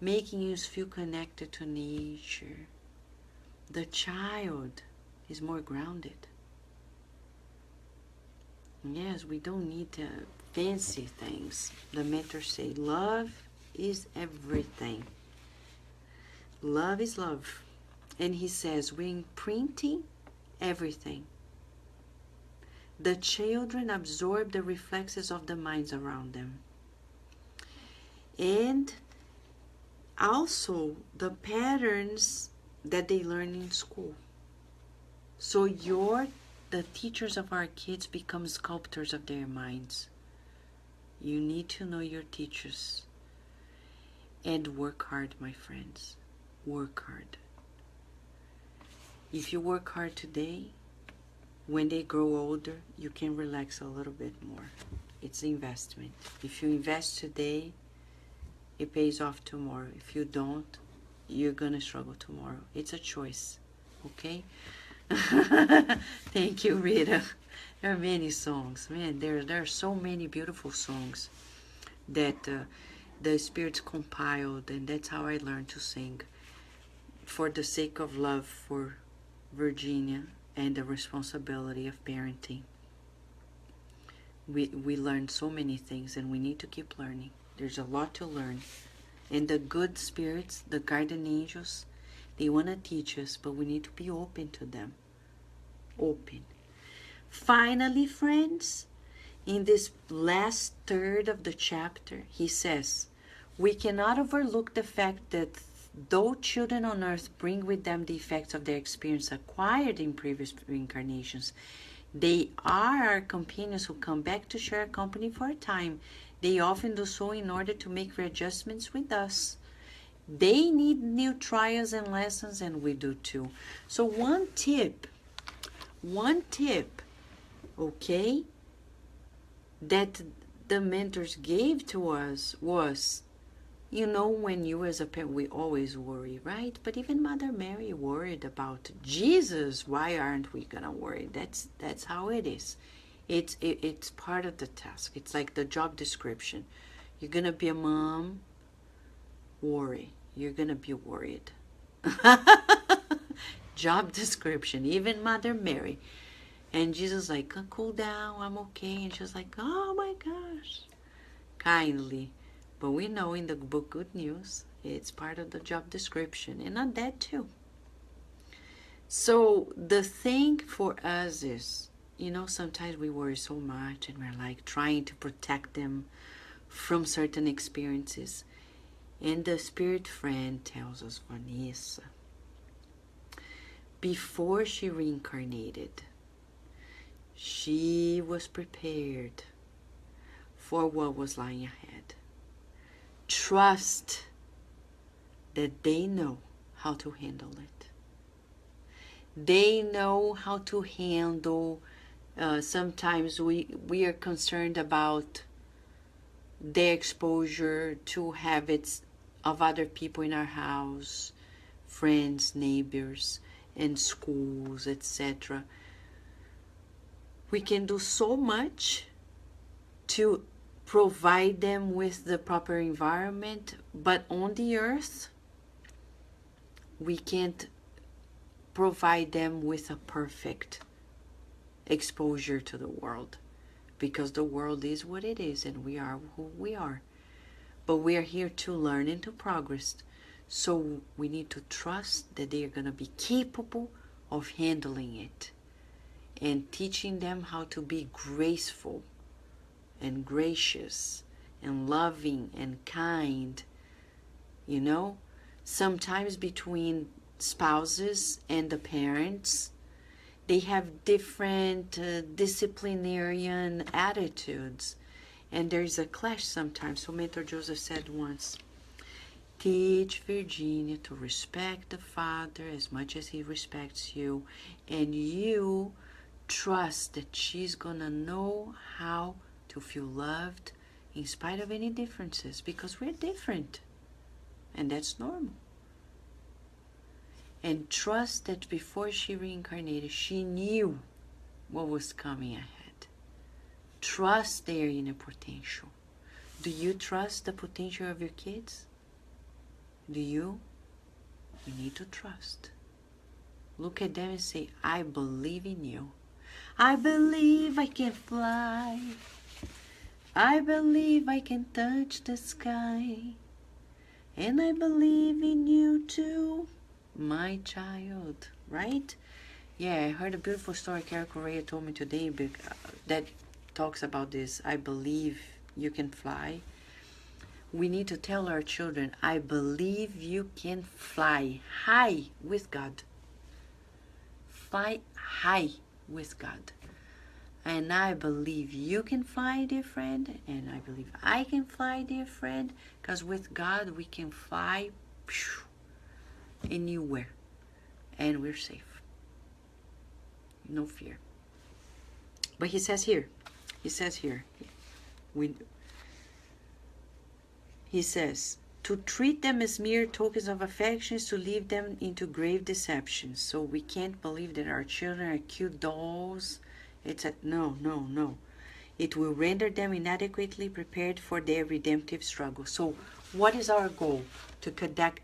making you feel connected to nature. The child is more grounded. Yes, we don't need to fancy things. The mentors say love is everything. Love is love. And he says we're imprinting everything. The children absorb the reflexes of the minds around them. And also the patterns that they learn in school. So the teachers of our kids become sculptors of their minds. You need to know your teachers. And work hard, my friends. Work hard. If you work hard today, when they grow older, you can relax a little bit more. It's investment. If you invest today, it pays off tomorrow. If you don't, you're gonna struggle tomorrow. It's a choice, okay? Thank you, Rita. There are many songs, man. There are so many beautiful songs that the spirits compiled, and that's how I learned to sing. For the sake of love for Virginia and the responsibility of parenting, we learned so many things, and we need to keep learning. There's a lot to learn. And the good spirits, the guardian angels, they want to teach us, but we need to be open to them. Open. Finally, friends, in this last third of the chapter, he says, we cannot overlook the fact that though children on earth bring with them the effects of their experience acquired in previous reincarnations, they are our companions who come back to share company for a time. They often do so in order to make readjustments with us. They need new trials and lessons, and we do too. So one tip, okay, that the mentors gave to us was, you know, when you as a parent, we always worry, right? But even Mother Mary worried about Jesus. Why aren't we gonna worry? That's how it is. It's part of the task. It's like the job description. You're gonna be a mom, worry. You're gonna be worried. Job description, even Mother Mary. And Jesus like, cool down, I'm okay. And she's like, oh my gosh, kindly. But we know in the book Good News, it's part of the job description, and not that too. So the thing for us is, you know, sometimes we worry so much and we're like trying to protect them from certain experiences. And the spirit friend tells us, Vanessa, before she reincarnated, she was prepared for what was lying ahead. Trust that they know how to handle it. They know how to handle, sometimes we are concerned about their exposure to habits of other people in our house, friends, neighbors, and schools, etc. We can do so much to provide them with the proper environment, but on the earth, we can't provide them with a perfect exposure to the world, because the world is what it is and we are who we are. But we are here to learn and to progress. So we need to trust that they are going to be capable of handling it, and teaching them how to be graceful and gracious and loving and kind. You know, sometimes between spouses and the parents, they have different disciplinarian attitudes, and there's a clash sometimes. So Mentor Joseph said once, teach Virginia to respect the father as much as he respects you, and you trust that she's gonna know how to feel loved in spite of any differences, because we're different, and that's normal. And trust that before she reincarnated, she knew what was coming ahead. Trust their inner potential. Do you trust the potential of your kids? Do you? You need to trust. Look at them and say, I believe in you. I believe I can fly. I believe I can touch the sky. And I believe in you too, my child, right? Yeah, I heard a beautiful story Carol Correa told me today that talks about this. I believe you can fly. We need to tell our children, I believe you can fly high with God. Fly high with God. And I believe you can fly, dear friend. And I believe I can fly, dear friend. Because with God, we can fly anywhere. And we're safe. No fear. But he says here, he says, to treat them as mere tokens of affection is to lead them into grave deceptions. So we can't believe that our children are cute dolls. No. It will render them inadequately prepared for their redemptive struggle. So what is our goal? To connect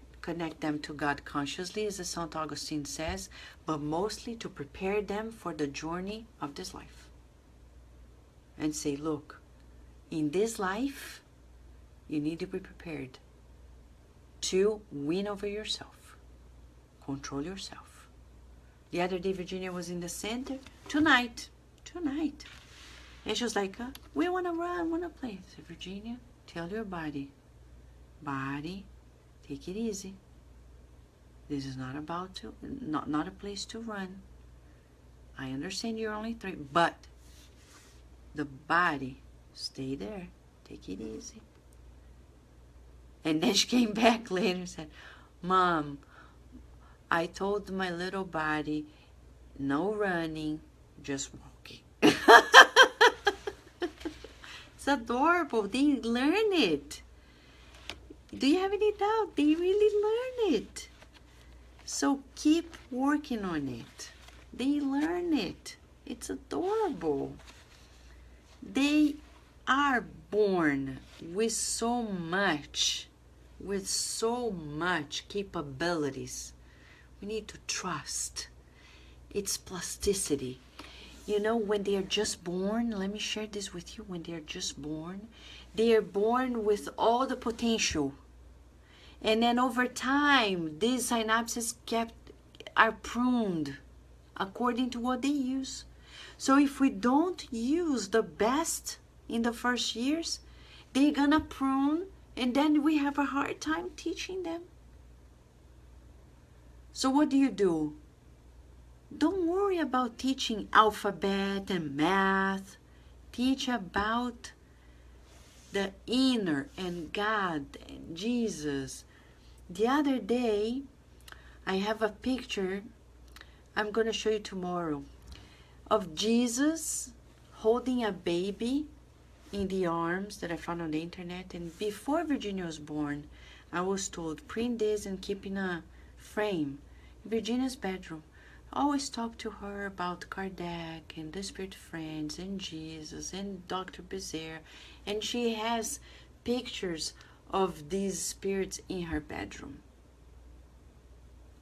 them to God consciously, as St. Augustine says, but mostly to prepare them for the journey of this life. And say, look, in this life, you need to be prepared to win over yourself. Control yourself. The other day, Virginia was in the center. Tonight. And she was like, we want to run, want to play. I said, Virginia, tell your body, take it easy. This is not not a place to run. I understand you're only 3, but the body, stay there. Take it easy. And then she came back later and said, Mom, I told my little body, no running, just walking. It's adorable. They learn it. Do you have any doubt? They really learn it. So keep working on it. They learn it. It's adorable. They are born with so much capabilities. We need to trust its plasticity. You know, when they are just born, let me share this with you. When they are just born, they are born with all the potential. And then over time, these synapses are pruned according to what they use. So if we don't use the best in the first years, they're gonna prune, and then we have a hard time teaching them. So what do? Don't worry about teaching alphabet and math. Teach about the inner and God and Jesus. The other day, I have a picture, I'm going to show you tomorrow, of Jesus holding a baby in the arms that I found on the internet. And before Virginia was born, I was told, print this and keep in a frame in Virginia's bedroom. Always talk to her about Kardec and the Spirit Friends and Jesus and Dr. Bezerra. And she has pictures of these spirits in her bedroom.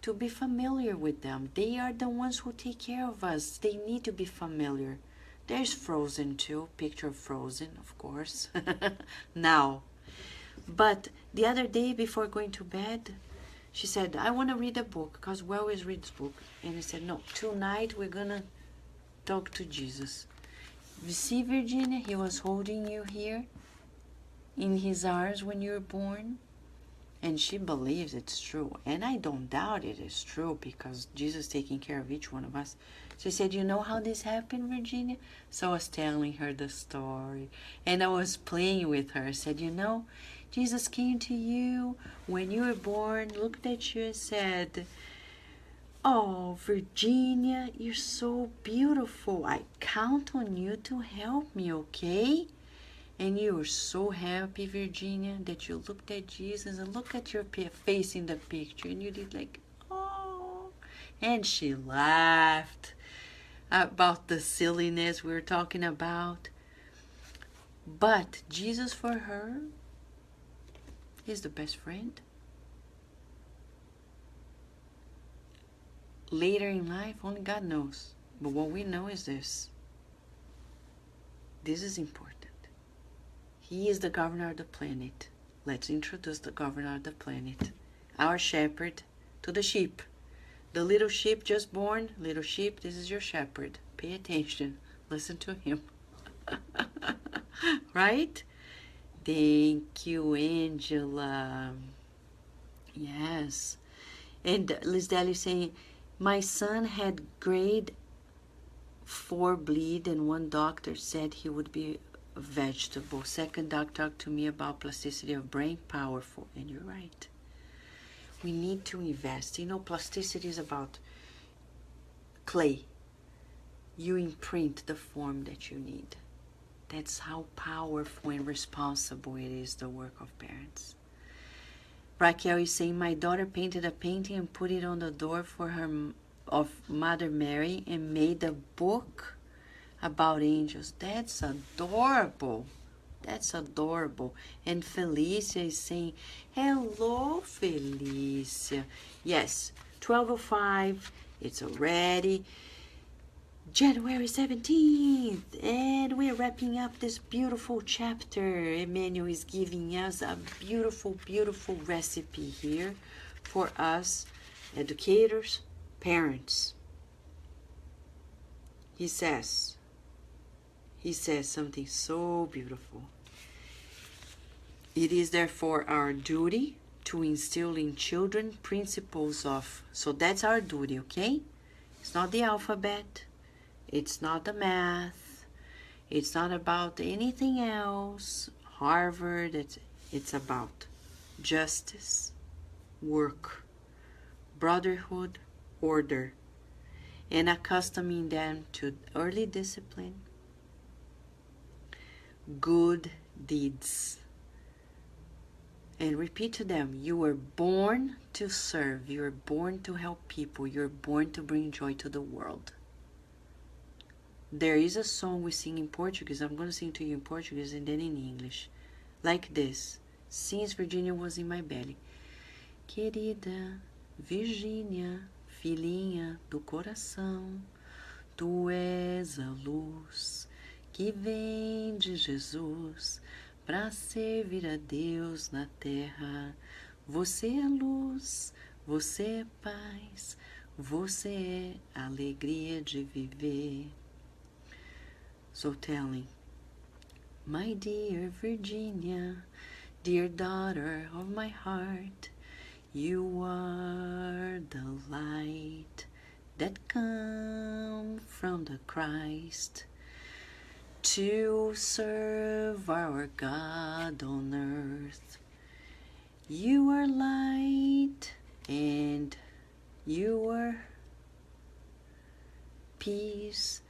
To be familiar with them. They are the ones who take care of us. They need to be familiar. There's Frozen too. Picture of Frozen, of course. Now. But the other day before going to bed, she said, I want to read a book, because we always read this book. And I said, no, tonight we're going to talk to Jesus. You see, Virginia, he was holding you here in his arms when you were born. And she believes it's true. And I don't doubt it is true, because Jesus is taking care of each one of us. She said, you know how this happened, Virginia? So I was telling her the story. And I was playing with her. I said, you know, Jesus came to you when you were born, looked at you and said, oh, Virginia, you're so beautiful. I count on you to help me, okay? And you were so happy, Virginia, that you looked at Jesus and looked at your face in the picture. And you did like, oh. And she laughed about the silliness we were talking about. But Jesus for her is the best friend. Later in life, only God knows. But what we know is this. This is important. He is the governor of the planet. Let's introduce the governor of the planet. Our shepherd to the sheep. The little sheep just born. Little sheep, this is your shepherd. Pay attention. Listen to him. Right? Thank you, Angela. Yes. And Lisdale is saying, my son had grade 4 bleed and one doctor said he would be a vegetable. Second doctor talked to me about plasticity of brain, powerful. And you're right. We need to invest. You know, plasticity is about clay. You imprint the form that you need. That's how powerful and responsible it is, the work of parents. Raquel is saying, my daughter painted a painting and put it on the door for her of Mother Mary and made a book about angels. That's adorable. That's adorable. And Felicia is saying, hello, Felicia. Yes, 12:05. It's already January 17th. And we're wrapping up this beautiful chapter. Emmanuel is giving us a beautiful, beautiful recipe here for us educators, parents. He says something so beautiful. It is therefore our duty to instill in children principles of, so that's our duty, okay? It's not the alphabet, it's not the math, it's not about anything else, Harvard, it's about justice, work, brotherhood, order, and accustoming them to early discipline, good deeds. And repeat to them, you were born to serve, you were born to help people, you're born to bring joy to the world. There is a song we sing in Portuguese, I'm going to sing to you in Portuguese and then in English, like this, since Virginia was in my belly. Querida Virgínia, filhinha do coração, tu és a luz que vem de Jesus para servir a Deus na terra. Você é luz, você é paz, você é alegria de viver. So telling, my dear Virginia, dear daughter of my heart, you are the light that come from the Christ to serve our God on earth. You are light and you are peace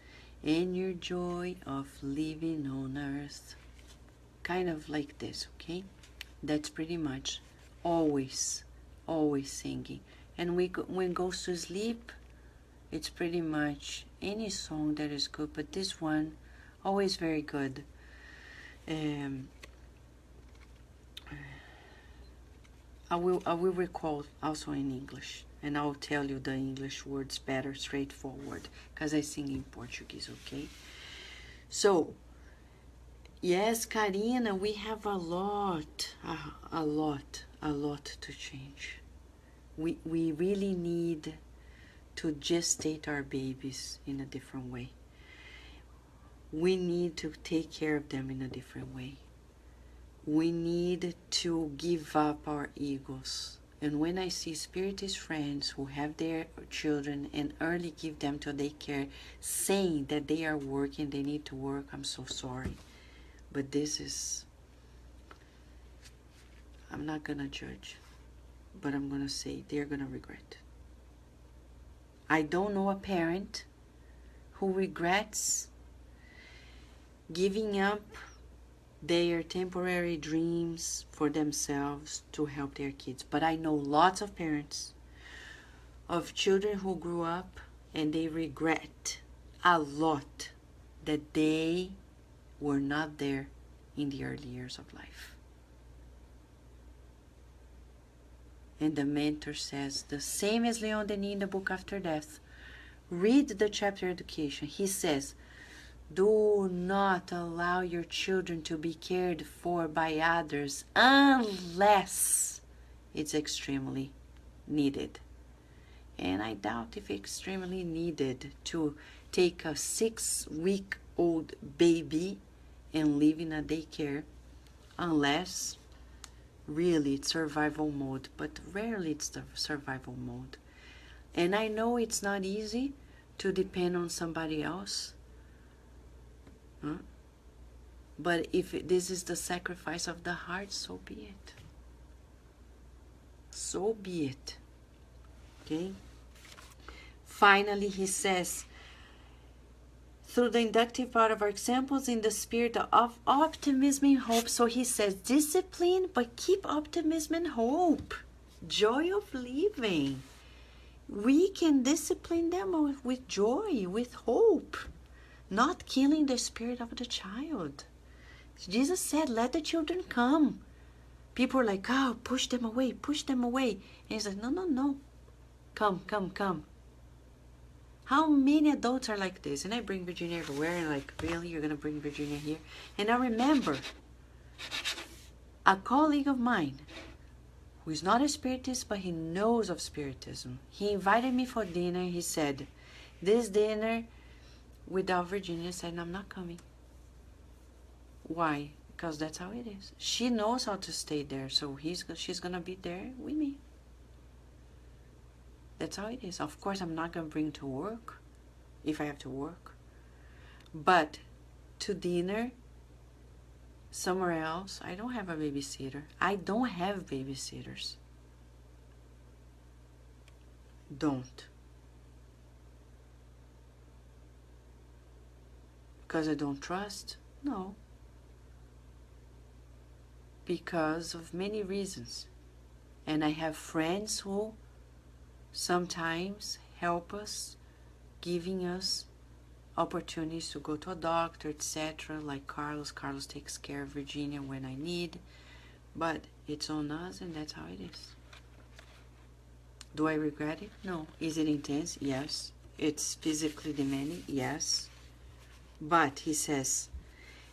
and your joy of living on earth. Kind of like this, okay? That's pretty much always singing. And when it goes to sleep, it's pretty much any song that is good, but this one, always very good. I will recall also in English, and I'll tell you the English words better, straightforward, because I sing in Portuguese, okay? So, yes, Karina, we have a lot to change. We really need to gestate our babies in a different way. We need to take care of them in a different way. We need to give up our egos. And when I see spiritist friends who have their children and early give them to daycare, saying that they are working, they need to work, I'm so sorry. But this is, I'm not gonna judge, but I'm gonna say they're gonna regret. I don't know a parent who regrets giving up their temporary dreams for themselves to help their kids. But I know lots of parents of children who grew up and they regret a lot that they were not there in the early years of life. And the mentor says, the same as Leon Denis in the book After Death. Read the chapter Education. He says, do not allow your children to be cared for by others unless it's extremely needed. And I doubt if extremely needed to take a 6-week-old baby and live in a daycare, unless really it's survival mode, but rarely it's the survival mode. And I know it's not easy to depend on somebody else, huh? But if this is the sacrifice of the heart, so be it. So be it. Okay? Finally, he says, through the inductive part of our examples in the spirit of optimism and hope. So he says discipline, but keep optimism and hope. Joy of living. We can discipline them with joy, with hope. Not killing the spirit of the child. Jesus said, let the children come. People are like, oh, push them away, push them away. And he's like, no, no, no. Come, come, come. How many adults are like this? And I bring Virginia everywhere, and like, really, you're going to bring Virginia here? And I remember a colleague of mine who is not a spiritist, but he knows of spiritism. He invited me for dinner. He said, this dinner without Virginia, said, I'm not coming. Why? Because that's how it is. She knows how to stay there, so she's going to be there with me. That's how it is. Of course, I'm not going to bring to work if I have to work. But to dinner, somewhere else, I don't have a babysitter. I don't have babysitters. Don't. Because I don't trust? No. Because of many reasons. And I have friends who sometimes help us, giving us opportunities to go to a doctor, etc. Like Carlos. Carlos takes care of Virginia when I need. But it's on us, and that's how it is. Do I regret it? No. Is it intense? Yes. It's physically demanding? Yes. But, he says,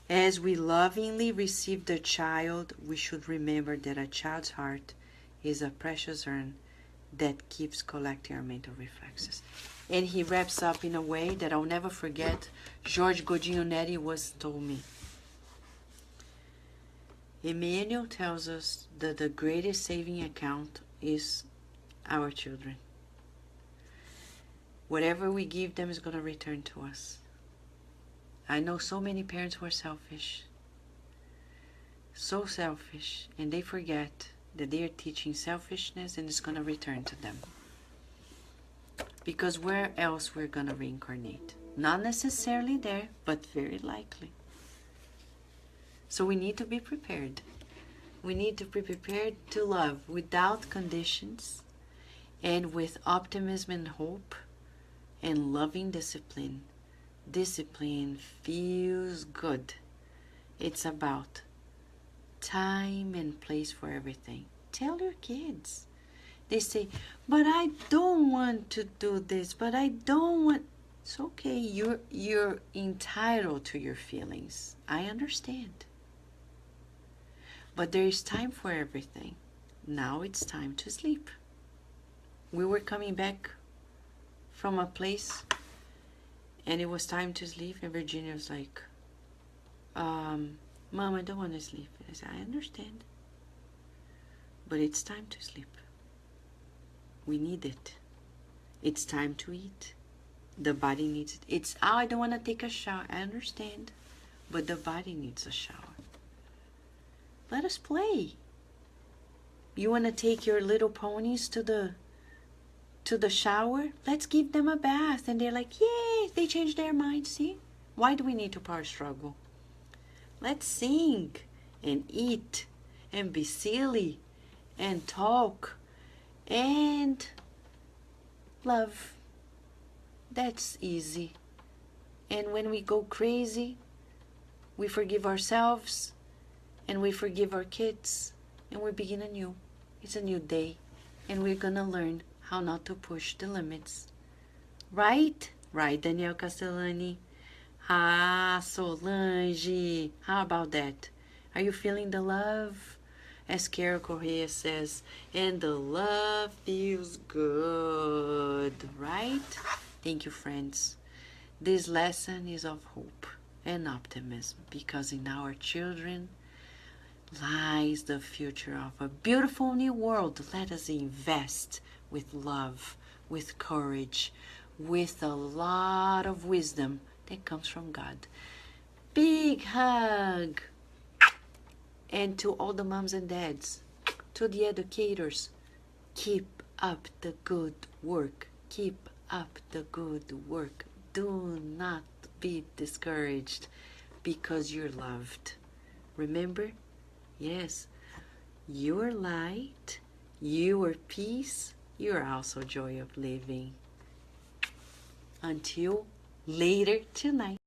as we lovingly receive the child, we should remember that a child's heart is a precious urn that keeps collecting our mental reflexes. And he wraps up in a way that I'll never forget. George Godinho Neri once told me. Emmanuel tells us that the greatest saving account is our children. Whatever we give them is going to return to us. I know so many parents who are selfish. So selfish. And they forget that they are teaching selfishness, and it's going to return to them. Because where else we're going to reincarnate? Not necessarily there, but very likely. So we need to be prepared. We need to be prepared to love without conditions, and with optimism and hope, and loving discipline. Discipline feels good. It's about time and place for everything. Tell your kids. They say, but I don't want to do this, but I don't want. It's okay. You're entitled to your feelings. I understand. But there is time for everything. Now it's time to sleep. We were coming back from a place, and it was time to sleep, and Virginia was like, Mom, I don't want to sleep. I said, I understand. But it's time to sleep. We need it. It's time to eat. The body needs it. It's, oh, I don't want to take a shower. I understand. But the body needs a shower. Let us play. You want to take your little ponies to the shower? Let's give them a bath. And they're like, yay, they changed their mind. See? Why do we need to power struggle? Let's sing and eat and be silly and talk and love. That's easy. And when we go crazy, we forgive ourselves and we forgive our kids and we begin anew. It's a new day, and we're gonna learn how not to push the limits. Right? Right, Daniel Castellani? Ah, Solange, how about that? Are you feeling the love? As Carol Correa says, and the love feels good, right? Thank you, friends. This lesson is of hope and optimism, because in our children lies the future of a beautiful new world. Let us invest with love, with courage, with a lot of wisdom that comes from God. Big hug! And to all the moms and dads, to the educators, keep up the good work. Keep up the good work. Do not be discouraged, because you're loved. Remember? Yes, you're light, you are peace, you are also joy of living. Until later tonight.